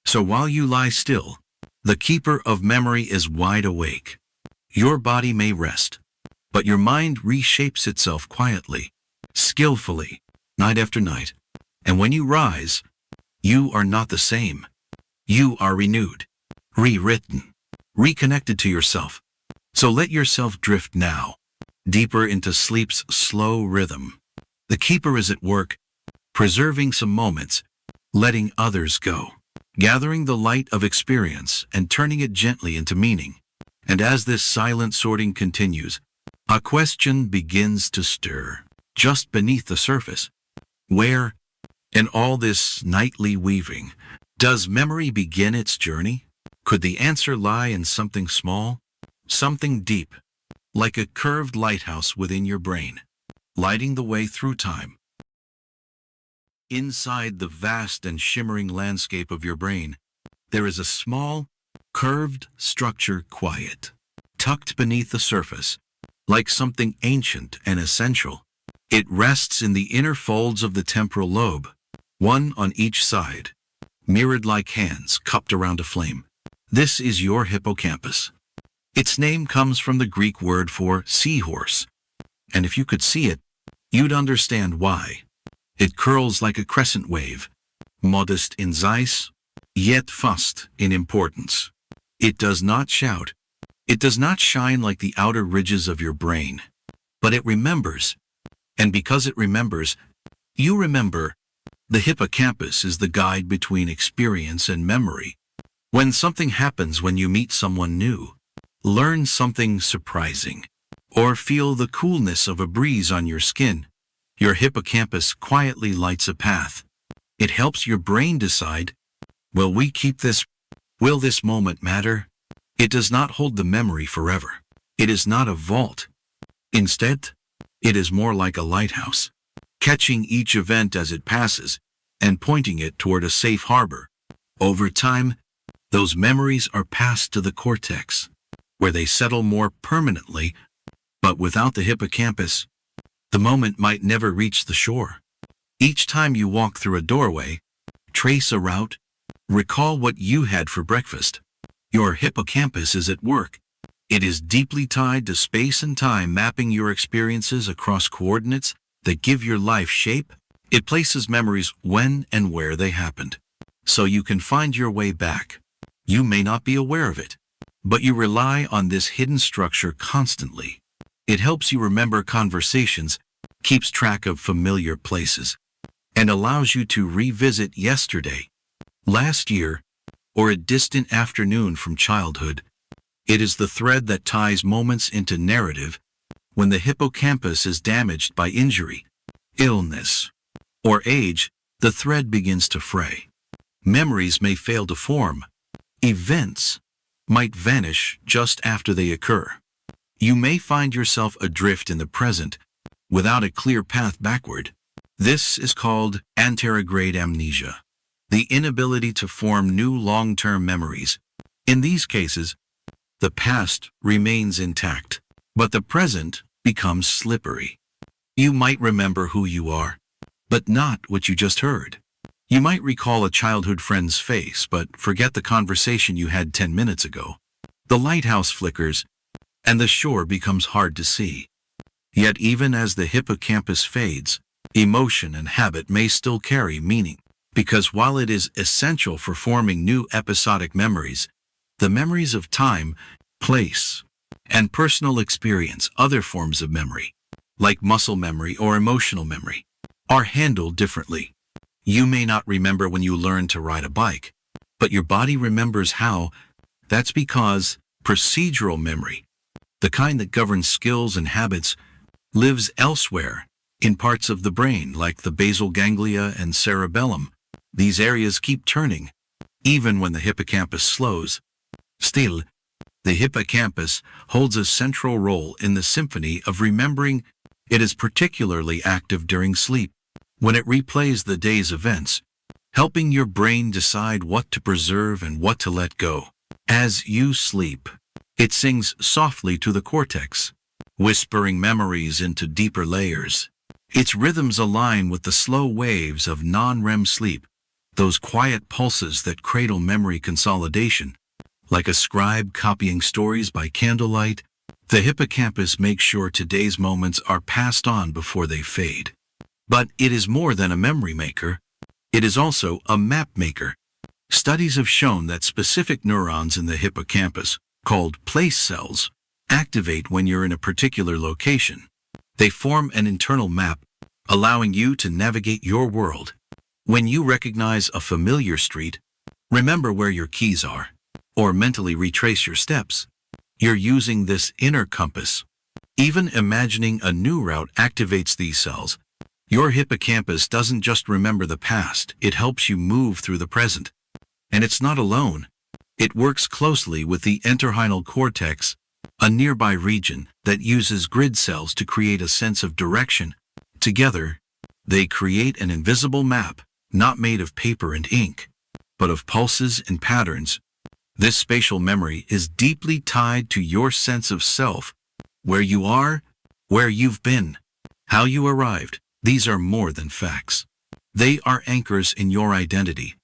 [SPEAKER 1] So while you lie still, the keeper of memory is wide awake. Your body may rest, but your mind reshapes itself quietly, skillfully, night after night. And when you rise, you are not the same. You are renewed, rewritten, reconnected to yourself. So let yourself drift now, deeper into sleep's slow rhythm. The keeper is at work, preserving some moments, letting others go, gathering the light of experience and turning it gently into meaning. And as this silent sorting continues, a question begins to stir, just beneath the surface. Where, in all this nightly weaving, does memory begin its journey? Could the answer lie in something small, something deep, like a curved lighthouse within your brain, lighting the way through time? Inside the vast and shimmering landscape of your brain, there is a small, curved structure, quiet, tucked beneath the surface, like something ancient and essential. It rests in the inner folds of the temporal lobe, one on each side, mirrored like hands cupped around a flame. This is your hippocampus. Its name comes from the Greek word for seahorse, and if you could see it, you'd understand why. It curls like a crescent wave, modest in size, yet vast in importance. It does not shout. It does not shine like the outer ridges of your brain, but it remembers. And because it remembers, you remember. The hippocampus is the guide between experience and memory. When something happens, when you meet someone new, learn something surprising, or feel the coolness of a breeze on your skin, your hippocampus quietly lights a path. It helps your brain decide, will we keep this? Will this moment matter? It does not hold the memory forever. It is not a vault. Instead, it is more like a lighthouse, catching each event as it passes and pointing it toward a safe harbor. Over time, those memories are passed to the cortex, where they settle more permanently, but without the hippocampus, the moment might never reach the shore. Each time you walk through a doorway, trace a route, recall what you had for breakfast. Your hippocampus is at work. It is deeply tied to space and time, mapping your experiences across coordinates that give your life shape. It places memories when and where they happened, so you can find your way back. You may not be aware of it, but you rely on this hidden structure constantly. It helps you remember conversations, keeps track of familiar places, and allows you to revisit yesterday, last year, or a distant afternoon from childhood. It is the thread that ties moments into narrative. When the hippocampus is damaged by injury, illness, or age, the thread begins to fray. Memories may fail to form. Events might vanish just after they occur. You may find yourself adrift in the present without a clear path backward. This is called anterograde amnesia, the inability to form new long-term memories. In these cases, the past remains intact, but the present becomes slippery. You might remember who you are, but not what you just heard. You might recall a childhood friend's face, but forget the conversation you had 10 minutes ago. The lighthouse flickers, and the shore becomes hard to see. Yet even as the hippocampus fades, emotion and habit may still carry meaning, because while it is essential for forming new episodic memories, the memories of time, place, and personal experience, other forms of memory, like muscle memory or emotional memory, are handled differently. You may not remember when you learned to ride a bike, but your body remembers how. That's because procedural memory, the kind that governs skills and habits, lives elsewhere, in parts of the brain like the basal ganglia and cerebellum. These areas keep turning, even when the hippocampus slows. Still, the hippocampus holds a central role in the symphony of remembering. It is particularly active during sleep, when it replays the day's events, helping your brain decide what to preserve and what to let go. As you sleep, it sings softly to the cortex, whispering memories into deeper layers. Its rhythms align with the slow waves of non-REM sleep, those quiet pulses that cradle memory consolidation. Like a scribe copying stories by candlelight, the hippocampus makes sure today's moments are passed on before they fade. But it is more than a memory maker. It is also a map maker. Studies have shown that specific neurons in the hippocampus, called place cells, activate when you're in a particular location. They form an internal map, allowing you to navigate your world. When you recognize a familiar street, remember where your keys are, or mentally retrace your steps, you're using this inner compass. Even imagining a new route activates these cells. Your hippocampus doesn't just remember the past, it helps you move through the present. And it's not alone. It works closely with the entorhinal cortex, a nearby region that uses grid cells to create a sense of direction. Together, they create an invisible map, not made of paper and ink, but of pulses and patterns. This spatial memory is deeply tied to your sense of self, where you are, where you've been, how you arrived. These are more than facts. They are anchors in your identity.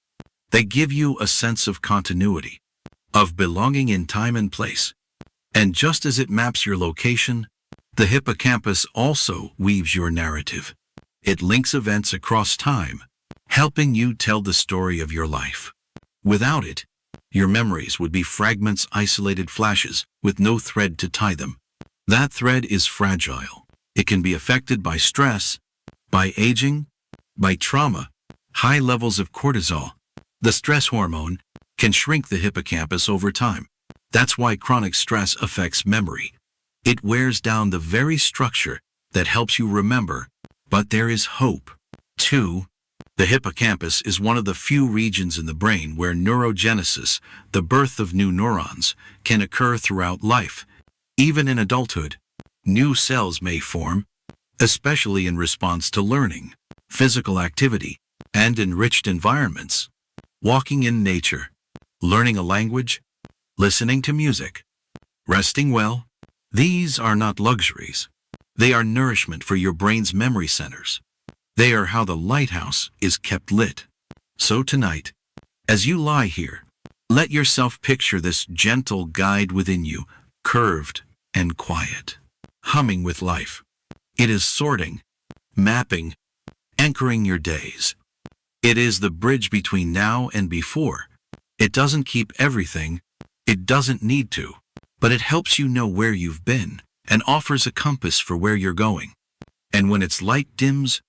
[SPEAKER 1] They give you a sense of continuity, of belonging in time and place. And just as it maps your location, the hippocampus also weaves your narrative. It links events across time, helping you tell the story of your life. Without it, your memories would be fragments, isolated flashes, with no thread to tie them. That thread is fragile. It can be affected by stress, by aging, by trauma. High levels of cortisol, the stress hormone, can shrink the hippocampus over time. That's why chronic stress affects memory. It wears down the very structure that helps you remember. But there is hope. 2. The hippocampus is one of the few regions in the brain where neurogenesis, the birth of new neurons, can occur throughout life. Even in adulthood, new cells may form, especially in response to learning, physical activity, and enriched environments. Walking in nature, learning a language, listening to music, resting well. These are not luxuries. They are nourishment for your brain's memory centers. They are how the lighthouse is kept lit. So tonight, as you lie here, let yourself picture this gentle guide within you, curved and quiet, humming with life. It is sorting, mapping, anchoring your days. It is the bridge between now and before. It doesn't keep everything. It doesn't need to. But it helps you know where you've been and offers a compass for where you're going. And when its light dims,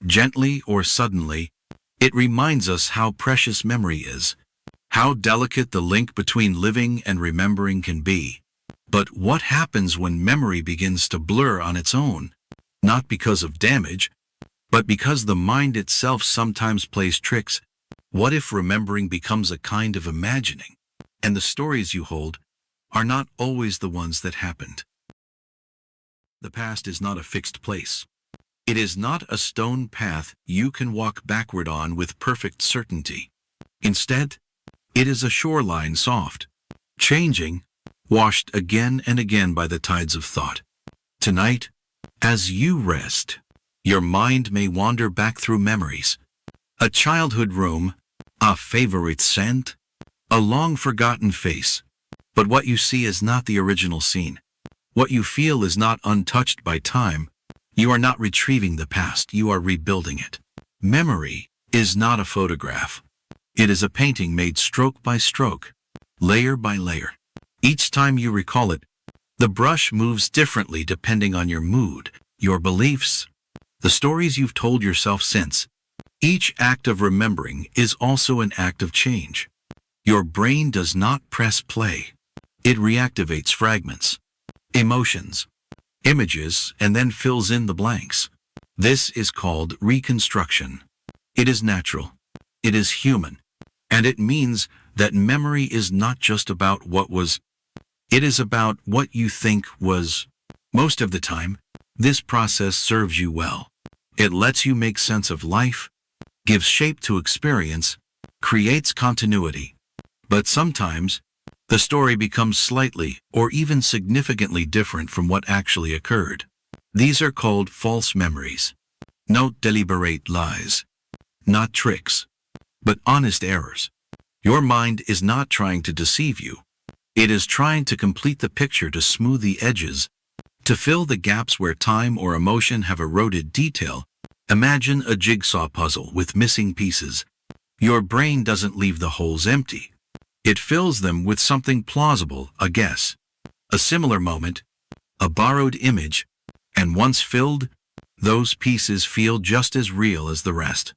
[SPEAKER 1] gently or suddenly, it reminds us how precious memory is, how delicate the link between living and remembering can be. But what happens when memory begins to blur on its own? Not because of damage, but because the mind itself sometimes plays tricks. What if remembering becomes a kind of imagining, and the stories you hold are not always the ones that happened? The past is not a fixed place. It is not a stone path you can walk backward on with perfect certainty. Instead, it is a shoreline soft, changing, washed again and again by the tides of thought. Tonight, as you rest, your mind may wander back through memories. A childhood room, a favorite scent, a long-forgotten face. But what you see is not the original scene. What you feel is not untouched by time. You are not retrieving the past, you are rebuilding it. Memory is not a photograph. It is a painting made stroke by stroke, layer by layer. Each time you recall it, the brush moves differently depending on your mood, your beliefs, the stories you've told yourself since. Each act of remembering is also an act of change. Your brain does not press play. It reactivates fragments, emotions, images, and then fills in the blanks. This is called reconstruction. It is natural. It is human. And it means that memory is not just about what was. It is about what you think was. Most of the time, this process serves you well. It lets you make sense of life, gives shape to experience, creates continuity. But sometimes, the story becomes slightly or even significantly different from what actually occurred. These are called false memories. Not deliberate lies, not tricks, but honest errors. Your mind is not trying to deceive you. It is trying to complete the picture, to smooth the edges, to fill the gaps where time or emotion have eroded detail. Imagine a jigsaw puzzle with missing pieces. Your brain doesn't leave the holes empty. It fills them with something plausible, a guess, a similar moment, a borrowed image, and once filled, those pieces feel just as real as the rest.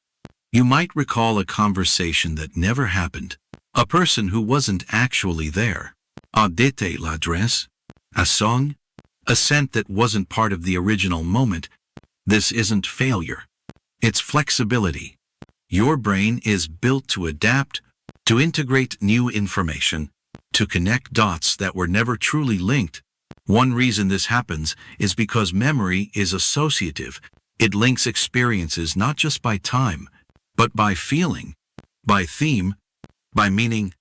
[SPEAKER 1] You might recall a conversation that never happened, a person who wasn't actually there, a détail l'adresse, a song, a scent that wasn't part of the original moment. This isn't failure. It's flexibility. Your brain is built to adapt, to integrate new information, to connect dots that were never truly linked. One reason this happens is because memory is associative. It links experiences not just by time, but by feeling, by theme, by meaning.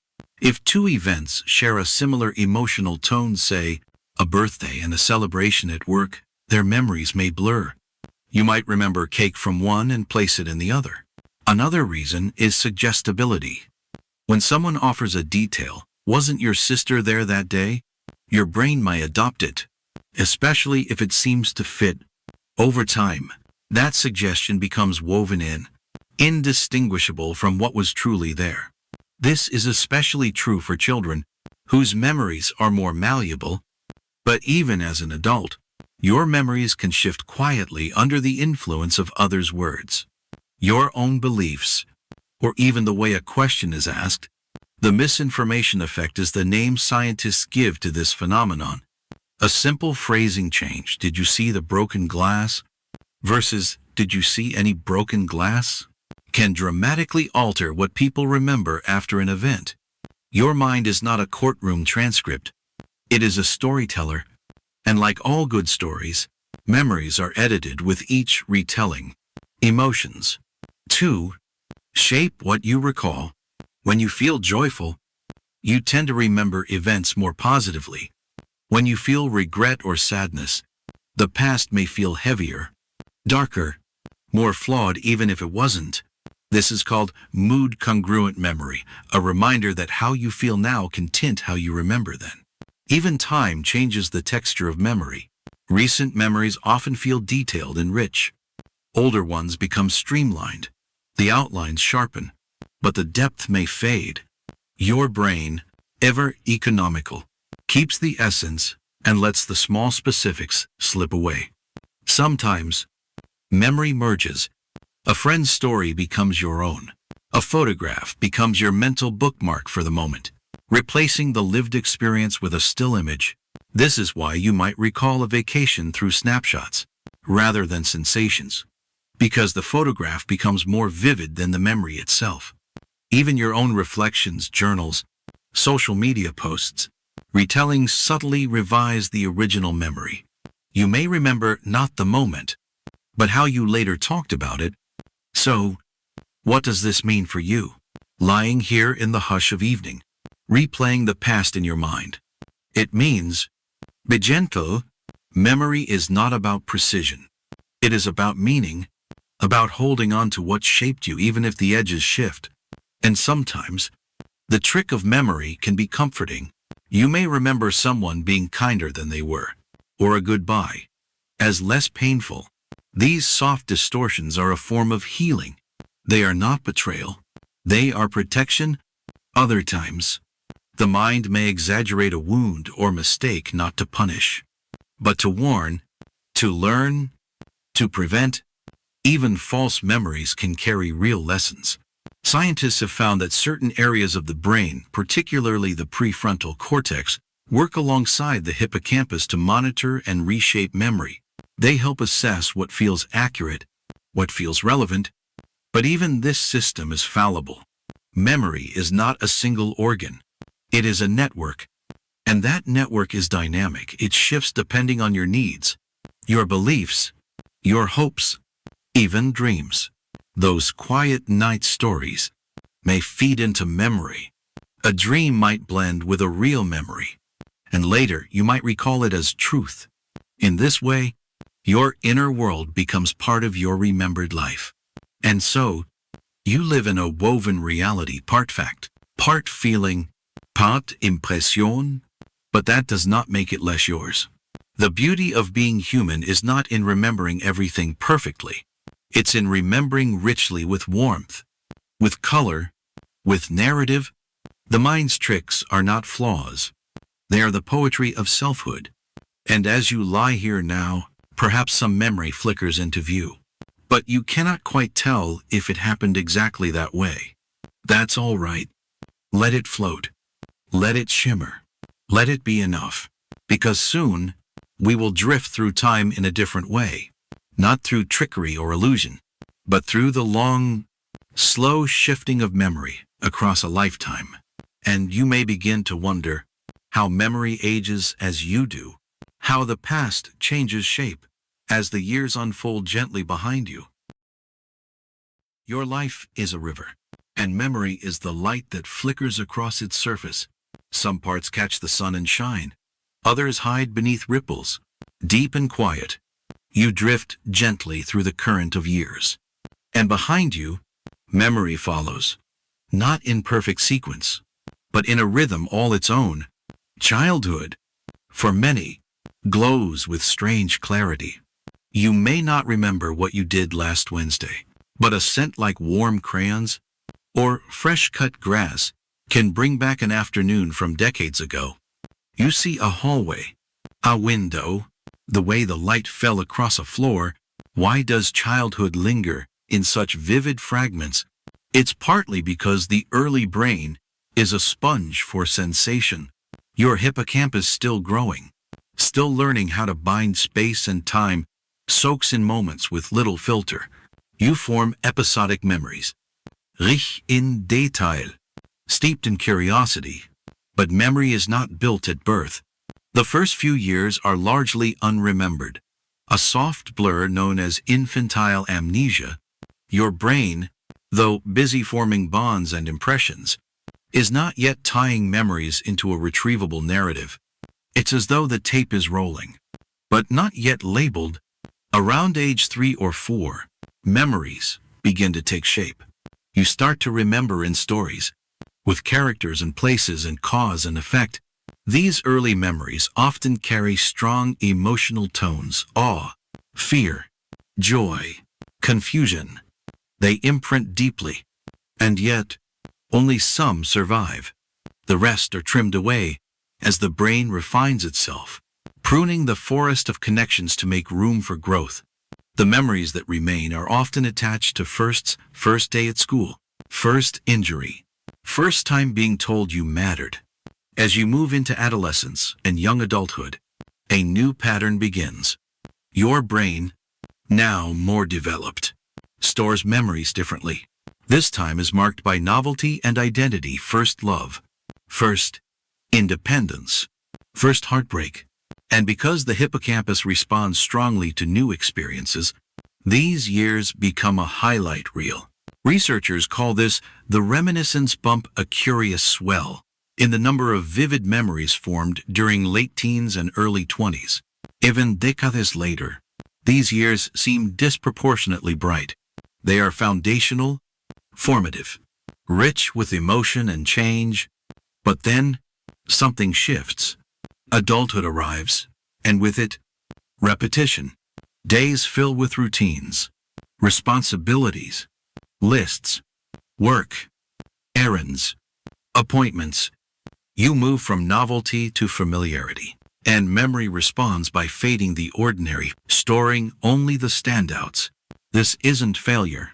[SPEAKER 1] If two events share a similar emotional tone, say, a birthday and a celebration at work, their memories may blur. You might remember cake from one and place it in the other. Another reason is suggestibility. When someone offers a detail, wasn't your sister there that day? Your brain might adopt it, especially if it seems to fit. Over time, that suggestion becomes woven in, indistinguishable from what was truly there. This is especially true for children, whose memories are more malleable. But even as an adult, your memories can shift quietly under the influence of others' words, your own beliefs, or even the way a question is asked. The misinformation effect is the name scientists give to this phenomenon. A simple phrasing change, "Did you see the broken glass?" versus "Did you see any broken glass?" can dramatically alter what people remember after an event. Your mind is not a courtroom transcript. It is a storyteller. And like all good stories, memories are edited with each retelling. Emotions, too, shape what you recall. When you feel joyful, you tend to remember events more positively. When you feel regret or sadness, the past may feel heavier, darker, more flawed even if it wasn't. This is called mood-congruent memory, a reminder that how you feel now can tint how you remember then. Even time changes the texture of memory. Recent memories often feel detailed and rich. Older ones become streamlined. The outlines sharpen, but the depth may fade. Your brain, ever economical, keeps the essence and lets the small specifics slip away. Sometimes, memory merges. A friend's story becomes your own. A photograph becomes your mental bookmark for the moment, replacing the lived experience with a still image. This is why you might recall a vacation through snapshots, rather than sensations, because the photograph becomes more vivid than the memory itself. Even your own reflections, journals, social media posts, retellings subtly revise the original memory. You may remember not the moment, but how you later talked about it. So, what does this mean for you? Lying here in the hush of evening, replaying the past in your mind. It means, be gentle. Memory is not about precision. It is about meaning, about holding on to what shaped you even if the edges shift. And sometimes, the trick of memory can be comforting. You may remember someone being kinder than they were, or a goodbye, as less painful. These soft distortions are a form of healing. They are not betrayal. They are protection. Other times, the mind may exaggerate a wound or mistake not to punish, but to warn, to learn, to prevent. Even false memories can carry real lessons. Scientists have found that certain areas of the brain, particularly the prefrontal cortex, work alongside the hippocampus to monitor and reshape memory. They help assess what feels accurate, what feels relevant. But even this system is fallible. Memory is not a single organ. It is a network. And that network is dynamic. It shifts depending on your needs, your beliefs, your hopes, even dreams. Those quiet night stories may feed into memory. A dream might blend with a real memory, and later you might recall it as truth. In this way, your inner world becomes part of your remembered life. And so, you live in a woven reality, part fact, part feeling, part impression, but that does not make it less yours. The beauty of being human is not in remembering everything perfectly. It's in remembering richly with warmth, with color, with narrative. The mind's tricks are not flaws. They are the poetry of selfhood. And as you lie here now, perhaps some memory flickers into view. But you cannot quite tell if it happened exactly that way. That's all right. Let it float. Let it shimmer. Let it be enough. Because soon, we will drift through time in a different way. Not through trickery or illusion, but through the long, slow shifting of memory across a lifetime. And you may begin to wonder how memory ages as you do, how the past changes shape as the years unfold gently behind you. Your life is a river, and memory is the light that flickers across its surface. Some parts catch the sun and shine, others hide beneath ripples, deep and quiet. You drift gently through the current of years. And behind you, memory follows, not in perfect sequence, but in a rhythm all its own. Childhood, for many, glows with strange clarity. You may not remember what you did last Wednesday, but a scent like warm crayons or fresh-cut grass can bring back an afternoon from decades ago. You see a hallway, a window, the way the light fell across a floor. Why does childhood linger in such vivid fragments? It's partly because the early brain is a sponge for sensation. Your hippocampus still growing, still learning how to bind space and time, soaks in moments with little filter. You form episodic memories, rich in detail, steeped in curiosity. But memory is not built at birth. The first few years are largely unremembered, a soft blur known as infantile amnesia. Your brain, though busy forming bonds and impressions, is not yet tying memories into a retrievable narrative. It's as though the tape is rolling, but not yet labeled. Around age 3 or 4, memories begin to take shape. You start to remember in stories, with characters and places and cause and effect. These early memories often carry strong emotional tones: awe, fear, joy, confusion. They imprint deeply, and yet only some survive. The rest are trimmed away as the brain refines itself, pruning the forest of connections to make room for growth. The memories that remain are often attached to firsts: first day at school, first injury, first time being told you mattered. As you move into adolescence and young adulthood, a new pattern begins. Your brain, now more developed, stores memories differently. This time is marked by novelty and identity: first love, first independence, first heartbreak. And because the hippocampus responds strongly to new experiences, these years become a highlight reel. Researchers call this the reminiscence bump, a curious swell in the number of vivid memories formed during late teens and early 20s. Even decades later, these years seem disproportionately bright. They are foundational, formative, rich with emotion and change. But then, something shifts. Adulthood arrives, and with it, repetition. Days fill with routines, responsibilities, lists, work, errands, appointments. You move from novelty to familiarity, and memory responds by fading the ordinary, storing only the standouts. This isn't failure,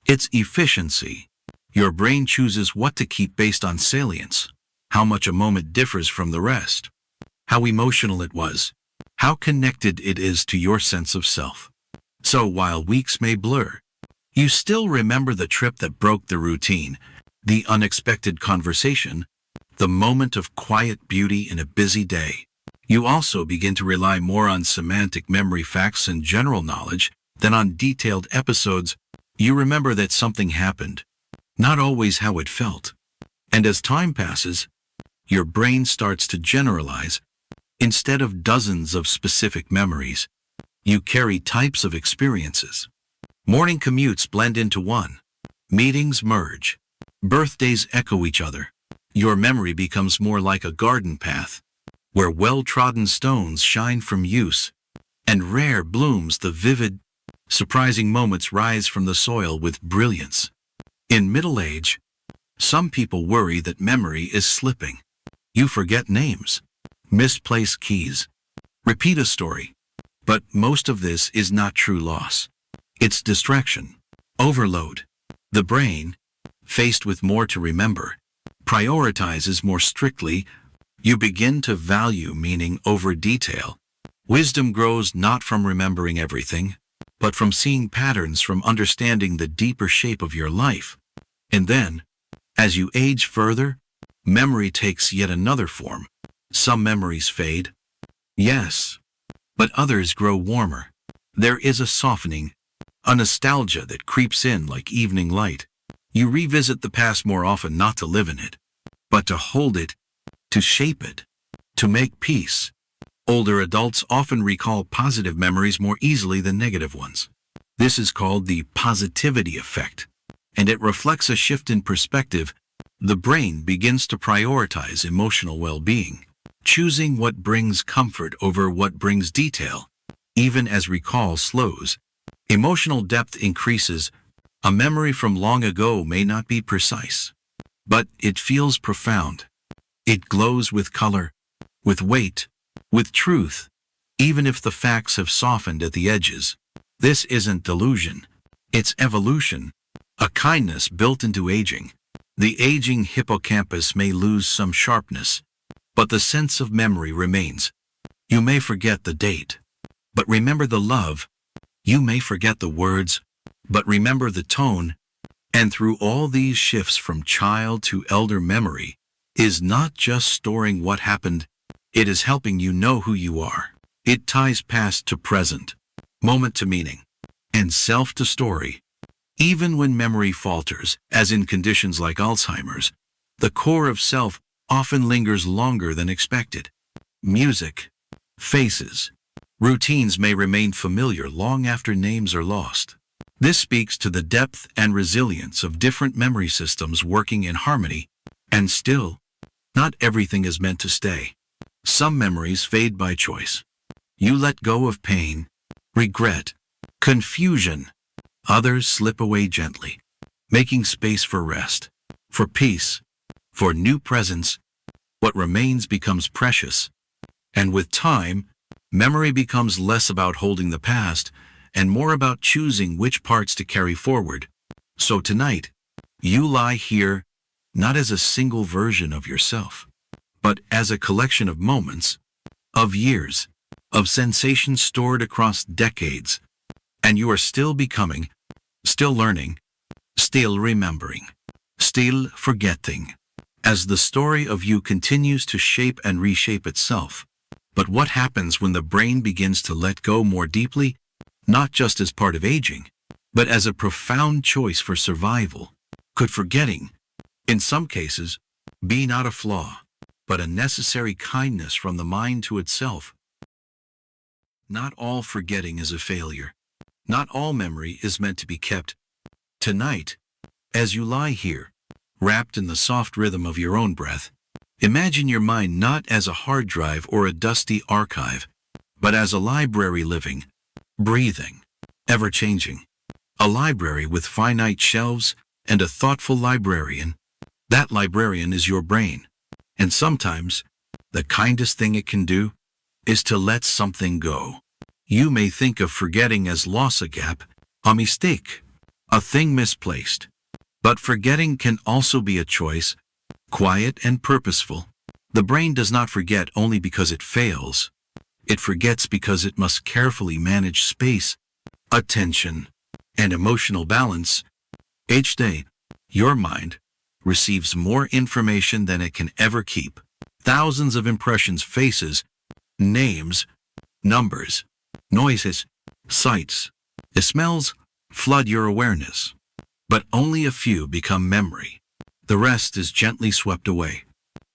[SPEAKER 1] it's efficiency. Your brain chooses what to keep based on salience, how much a moment differs from the rest, how emotional it was, how connected it is to your sense of self. So while weeks may blur, you still remember the trip that broke the routine, the unexpected conversation, the moment of quiet beauty in a busy day. You also begin to rely more on semantic memory, facts, and general knowledge than on detailed episodes. You remember that something happened, not always how it felt. And as time passes, your brain starts to generalize. Instead of dozens of specific memories, you carry types of experiences. Morning commutes blend into one. Meetings merge. Birthdays echo each other. Your memory becomes more like a garden path, where well-trodden stones shine from use, and rare blooms, the vivid, surprising moments rise from the soil with brilliance. In middle age, some people worry that memory is slipping. You forget names, misplace keys, repeat a story. But most of this is not true loss. It's distraction, overload. The brain, faced with more to remember, prioritizes more strictly. You begin to value meaning over detail. Wisdom grows not from remembering everything, but from seeing patterns, from understanding the deeper shape of your life. And then, as you age further, memory takes yet another form. Some memories fade, yes, but others grow warmer. There is a softening, a nostalgia that creeps in like evening light. You revisit the past more often, not to live in it, but to hold it, to shape it, to make peace. Older adults often recall positive memories more easily than negative ones. This is called the positivity effect, and it reflects a shift in perspective. The brain begins to prioritize emotional well-being, choosing what brings comfort over what brings detail. Even as recall slows, emotional depth increases. A memory from long ago may not be precise, but it feels profound. It glows with color, with weight, with truth, even if the facts have softened at the edges. This isn't delusion, it's evolution, a kindness built into aging. The aging hippocampus may lose some sharpness, but the sense of memory remains. You may forget the date, but remember the love. You may forget the words, but remember the tone. And through all these shifts from child to elder, memory is not just storing what happened, it is helping you know who you are. It ties past to present, moment to meaning, and self to story. Even when memory falters, as in conditions like Alzheimer's, the core of self often lingers longer than expected. music, faces, routines may remain familiar long after names are lost. This speaks to the depth and resilience of different memory systems working in harmony, and still, not everything is meant to stay. Some memories fade by choice. You let go of pain, regret, confusion. Others slip away gently, making space for rest, for peace, for new presence. What remains becomes precious, and with time, memory becomes less about holding the past and more about choosing which parts to carry forward. So tonight, you lie here not as a single version of yourself, but as a collection of moments, of years, of sensations stored across decades, and you are still becoming, still learning, still remembering, still forgetting, as the story of you continues to shape and reshape itself. But what happens when the brain begins to let go more deeply, not just as part of aging, but as a profound choice for survival? Could forgetting, in some cases, be not a flaw, but a necessary kindness from the mind to itself? Not all forgetting is a failure. Not all memory is meant to be kept. Tonight, as you lie here, wrapped in the soft rhythm of your own breath, imagine your mind not as a hard drive or a dusty archive, but as a library living, breathing, ever-changing. A library with finite shelves and a thoughtful librarian. That librarian is your brain. And sometimes, the kindest thing it can do is to let something go. You may think of forgetting as loss, a gap, a mistake, a thing misplaced. But forgetting can also be a choice, quiet and purposeful. The brain does not forget only because it fails. It forgets because it must carefully manage space, attention, and emotional balance. Each day, your mind receives more information than it can ever keep. Thousands of impressions, faces, names, numbers, noises, sights, smells flood your awareness. But only a few become memory. The rest is gently swept away.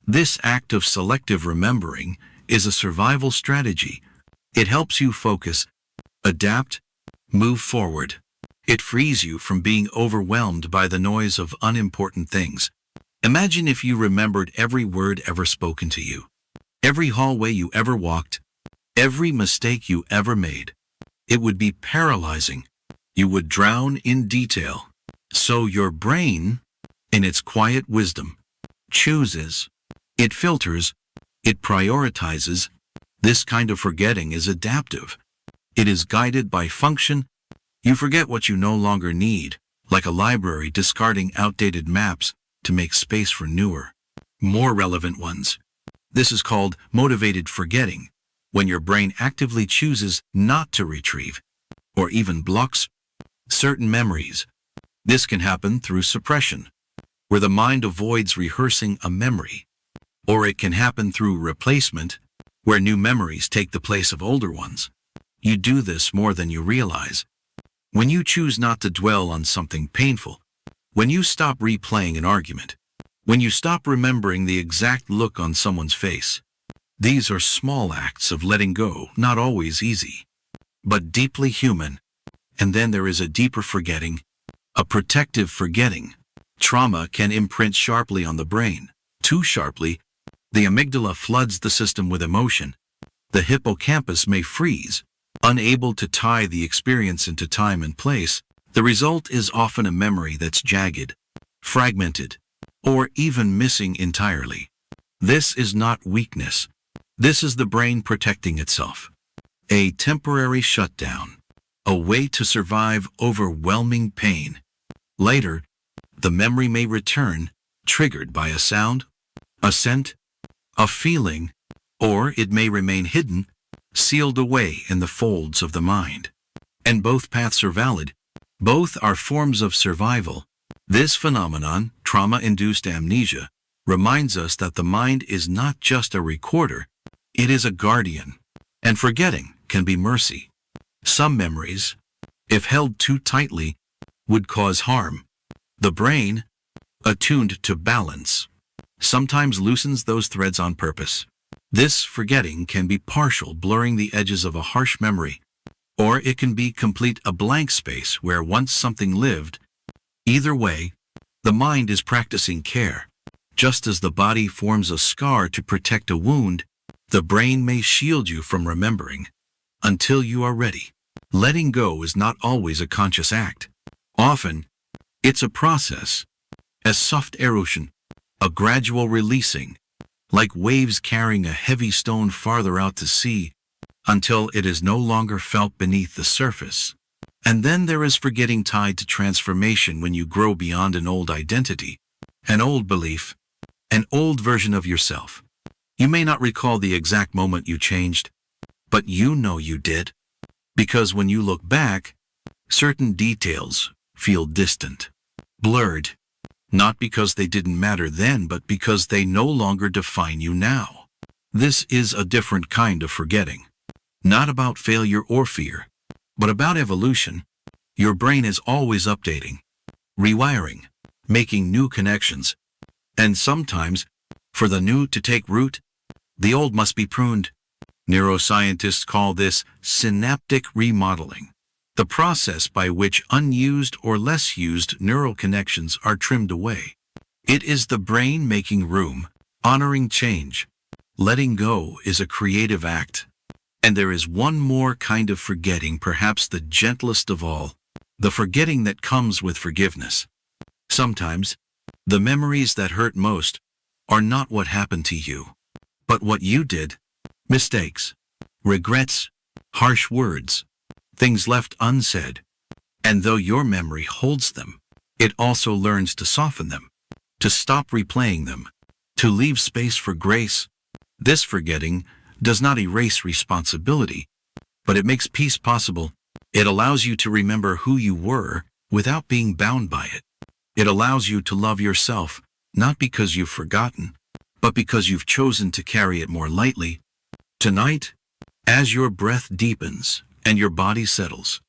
[SPEAKER 1] This act of selective remembering is a survival strategy. It helps you focus, adapt, move forward. It frees you from being overwhelmed by the noise of unimportant things. Imagine if you remembered every word ever spoken to you, every hallway you ever walked, every mistake you ever made. It would be paralyzing. You would drown in detail. So your brain, in its quiet wisdom, chooses, it filters, it prioritizes. This kind of forgetting is adaptive. It is guided by function. You forget what you no longer need, like a library discarding outdated maps to make space for newer, more relevant ones. This is called motivated forgetting, when your brain actively chooses not to retrieve, or even blocks, certain memories. This can happen through suppression, where the mind avoids rehearsing a memory, or it can happen through replacement, where new memories take the place of older ones. You do this more than you realize. When you choose not to dwell on something painful, when you stop replaying an argument, when you stop remembering the exact look on someone's face, these are small acts of letting go, not always easy, but deeply human. And then there is a deeper forgetting, a protective forgetting. Trauma can imprint sharply on the brain. Too sharply, the amygdala floods the system with emotion. The hippocampus may freeze, unable to tie the experience into time and place. The result is often a memory that's jagged, fragmented, or even missing entirely. This is not weakness. This is the brain protecting itself. A temporary shutdown, a way to survive overwhelming pain. Later, the memory may return, triggered by a sound, a scent, a feeling, or it may remain hidden, sealed away in the folds of the mind. And both paths are valid. Both are forms of survival. This phenomenon, trauma-induced amnesia, reminds us that the mind is not just a recorder, it is a guardian. And forgetting can be mercy. Some memories, if held too tightly, would cause harm. The brain, attuned to balance, sometimes loosens those threads on purpose. This forgetting can be partial, blurring the edges of a harsh memory, or it can be complete, a blank space where once something lived. Either way, the mind is practicing care. Just as the body forms a scar to protect a wound, the brain may shield you from remembering until you are ready. Letting go is not always a conscious act. Often, it's a process, a soft erosion, a gradual releasing, like waves carrying a heavy stone farther out to sea, until it is no longer felt beneath the surface. And then there is forgetting, tied to transformation, when you grow beyond an old identity, an old belief, an old version of yourself. You may not recall the exact moment you changed, but you know you did. Because when you look back, certain details feel distant, blurred, not because they didn't matter then, but because they no longer define you now. This is a different kind of forgetting. Not about failure or fear, but about evolution. Your brain is always updating, rewiring, making new connections. And sometimes, for the new to take root, the old must be pruned. Neuroscientists call this synaptic remodeling, the process by which unused or less used neural connections are trimmed away. It is the brain making room, honoring change. Letting go is a creative act. And there is one more kind of forgetting, perhaps the gentlest of all, the forgetting that comes with forgiveness. Sometimes, the memories that hurt most are not what happened to you, but what you did. Mistakes, regrets, harsh words, things left unsaid. And though your memory holds them, it also learns to soften them, to stop replaying them, to leave space for grace. This forgetting does not erase responsibility, but it makes peace possible. It allows you to remember who you were without being bound by it. It allows you to love yourself, not because you've forgotten, but because you've chosen to carry it more lightly. Tonight, as your breath deepens and your body settles,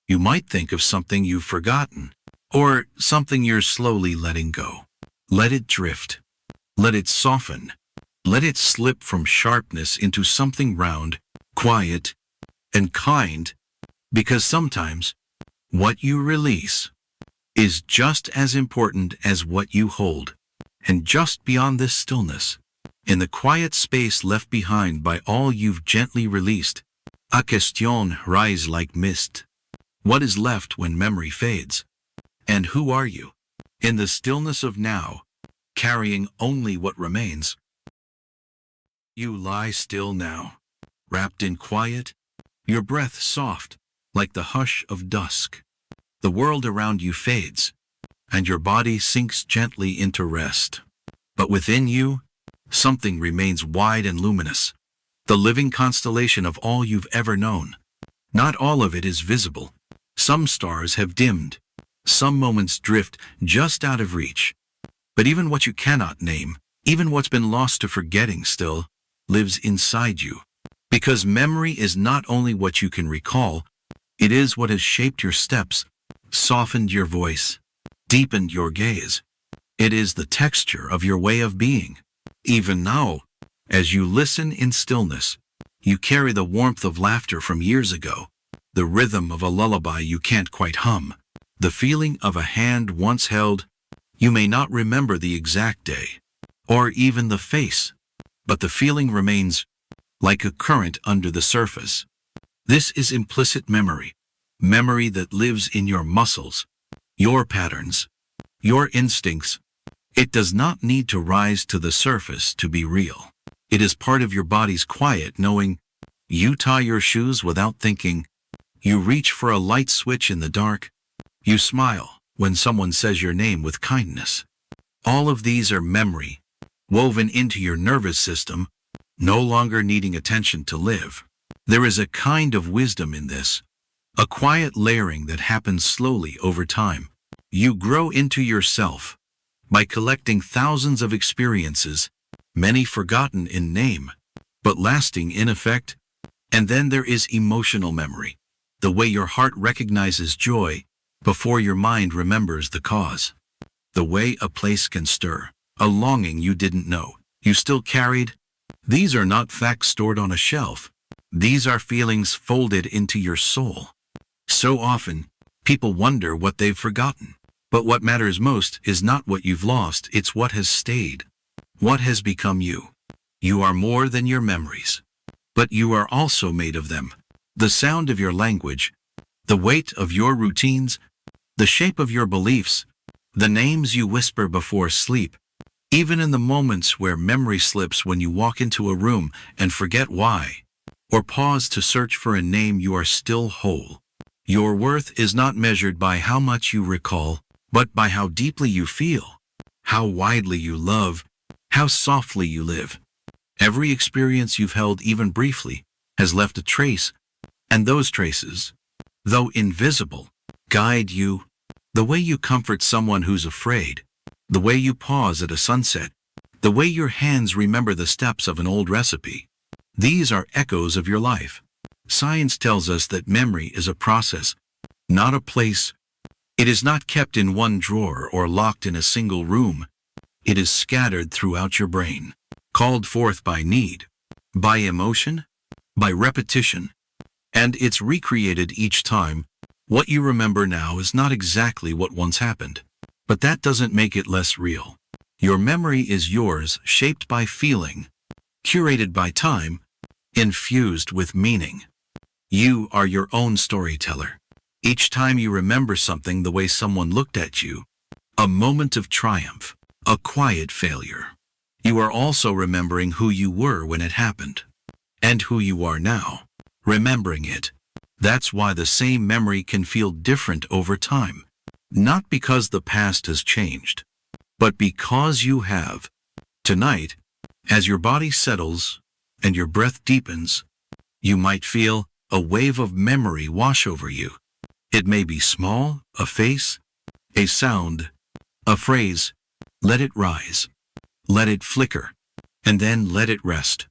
[SPEAKER 1] you might think of something you've forgotten, or something you're slowly letting go. Let it drift. Let it soften. Let it slip from sharpness into something round, quiet, and kind, because sometimes what you release is just as important as what you hold. And just beyond this stillness, in the quiet space left behind by all you've gently released, a question rise like mist. What is left when memory fades? And who are you? In the stillness of now, carrying only what remains. You lie still now, wrapped in quiet, your breath soft, like the hush of dusk. The world around you fades, and your body sinks gently into rest. But within you, something remains wide and luminous, the living constellation of all you've ever known. Not all of it is visible. Some stars have dimmed, some moments drift just out of reach. But even what you cannot name, even what's been lost to forgetting, still lives inside you. Because memory is not only what you can recall, it is what has shaped your steps, softened your voice, deepened your gaze. It is the texture of your way of being. Even now, as you listen in stillness, you carry the warmth of laughter from years ago, the rhythm of a lullaby you can't quite hum, the feeling of a hand once held. You may not remember the exact day, or even the face, but the feeling remains, like a current under the surface. This is implicit memory, memory that lives in your muscles, your patterns, your instincts. It does not need to rise to the surface to be real. It is part of your body's quiet knowing. You tie your shoes without thinking. You reach for a light switch in the dark. You smile when someone says your name with kindness. All of these are memory, woven into your nervous system, no longer needing attention to live. There is a kind of wisdom in this, a quiet layering that happens slowly over time. You grow into yourself by collecting thousands of experiences, many forgotten in name, but lasting in effect. And then there is emotional memory, the way your heart recognizes joy before your mind remembers the cause, the way a place can stir a longing you didn't know you still carried. These are not facts stored on a shelf. These are feelings folded into your soul. So often, people wonder what they've forgotten. But what matters most is not what you've lost, it's what has stayed. What has become you. You are more than your memories. But you are also made of them. The sound of your language, the weight of your routines, the shape of your beliefs, the names you whisper before sleep, even in the moments where memory slips when you walk into a room and forget why, or pause to search for a name, you are still whole. Your worth is not measured by how much you recall, but by how deeply you feel, how widely you love, how softly you live. Every experience you've held, even briefly, has left a trace, and those traces, though invisible, guide you. The way you comfort someone who's afraid, the way you pause at a sunset, the way your hands remember the steps of an old recipe. These are echoes of your life. Science tells us that memory is a process, not a place. It is not kept in one drawer or locked in a single room. It is scattered throughout your brain, called forth by need, by emotion, by repetition, and it's recreated each time. What you remember now is not exactly what once happened, but that doesn't make it less real. Your memory is yours, shaped by feeling, curated by time, infused with meaning. You are your own storyteller. Each time you remember something, the way someone looked at you, a moment of triumph, a quiet failure, you are also remembering who you were when it happened, and who you are now, remembering it. That's why the same memory can feel different over time, not because the past has changed, but because you have. Tonight, as your body settles and your breath deepens, you might feel a wave of memory wash over you. It may be small, a face, a sound, a phrase. Let it rise, let it flicker, and then let it rest.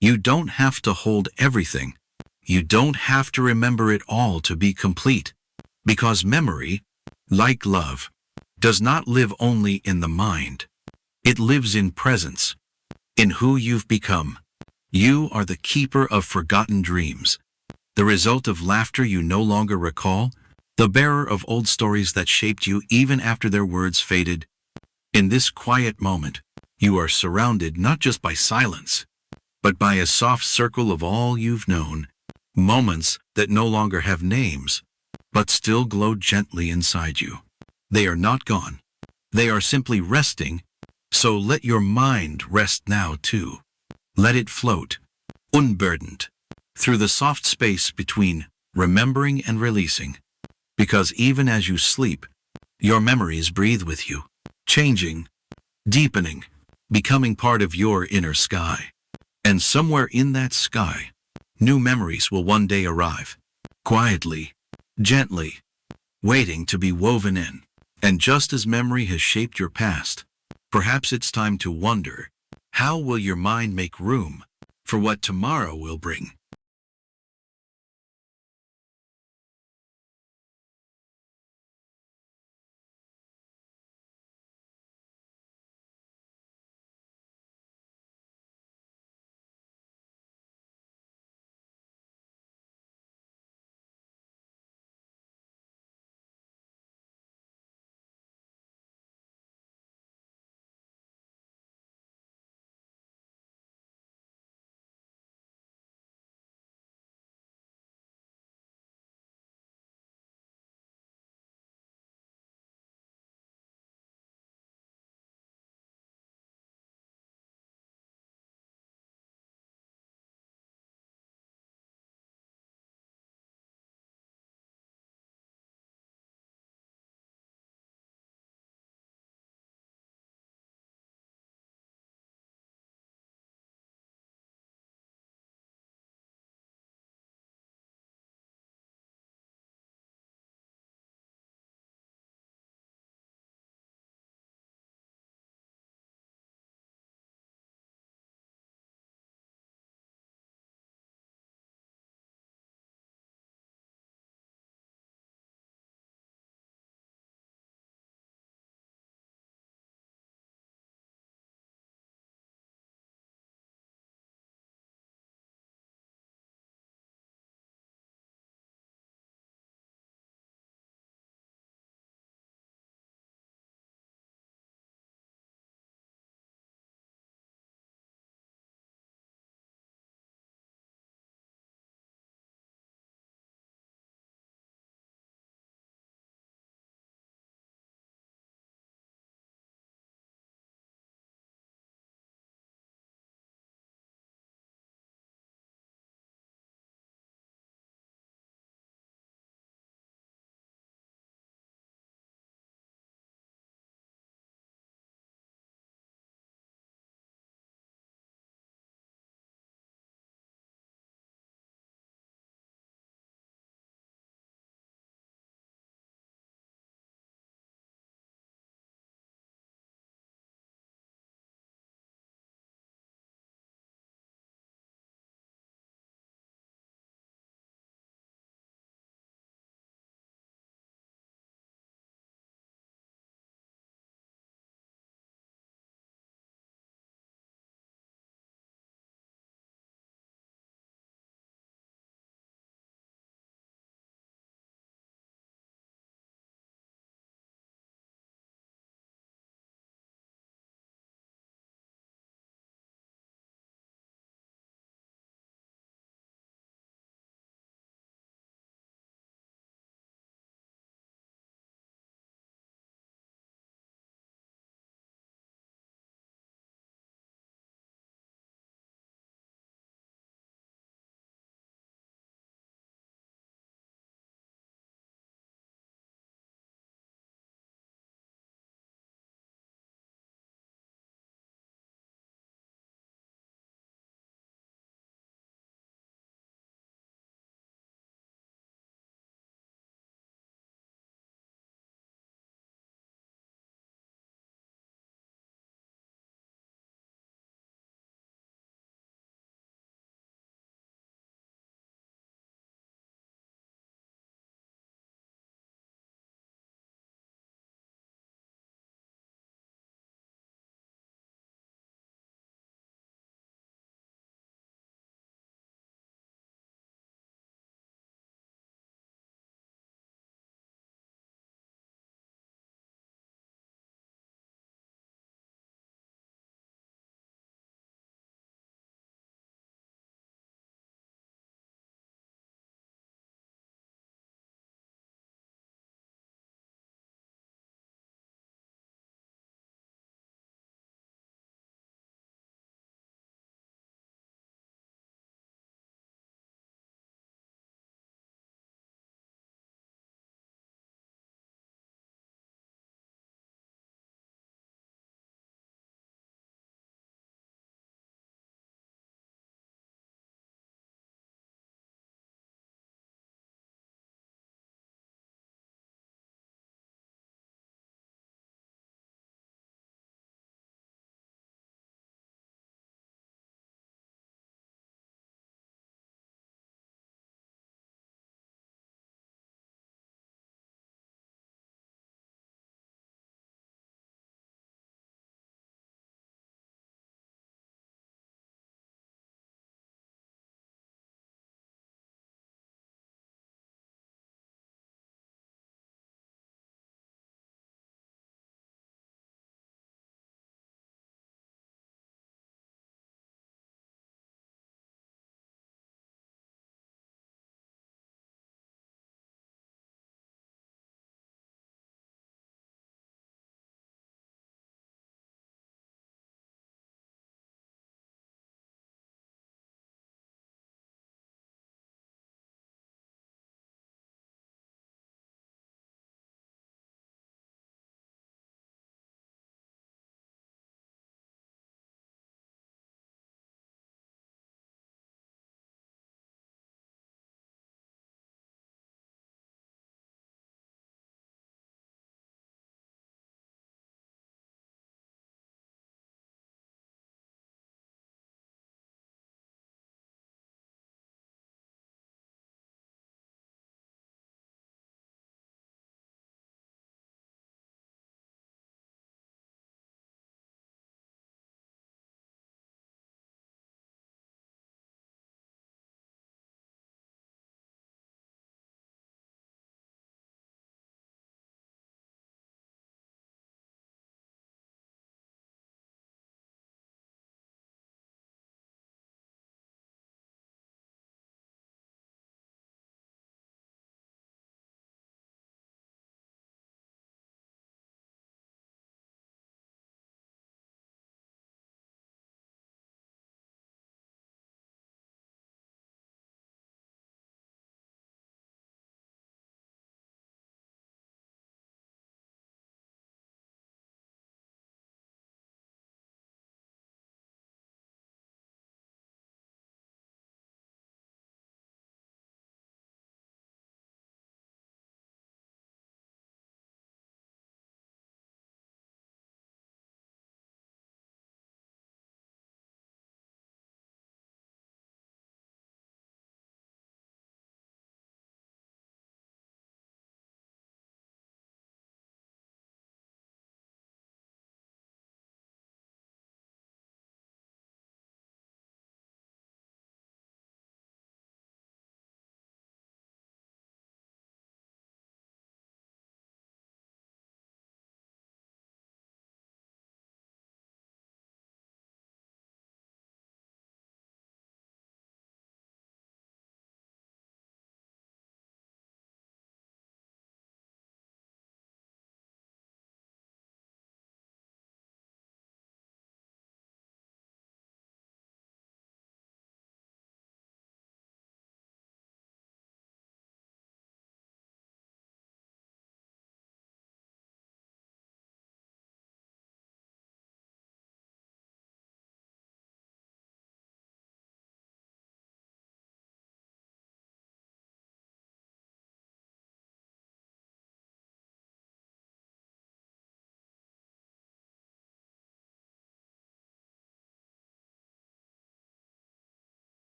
[SPEAKER 1] You don't have to hold everything. You don't have to remember it all to be complete, because memory, like love, does not live only in the mind. It lives in presence, in who you've become. You are the keeper of forgotten dreams, the result of laughter you no longer recall, the bearer of old stories that shaped you even after their words faded. In this quiet moment, you are surrounded not just by silence, but by a soft circle of all you've known. Moments that no longer have names, but still glow gently inside you. They are not gone. They are simply resting. So let your mind rest now too. Let it float, unburdened, through the soft space between remembering and releasing. Because even as you sleep, your memories breathe with you, changing, deepening, becoming part of your inner sky. And somewhere in that sky, new memories will one day arrive, quietly, gently, waiting to be woven in. And just as memory has shaped your past, perhaps it's time to wonder, how will your mind make room for what tomorrow will bring?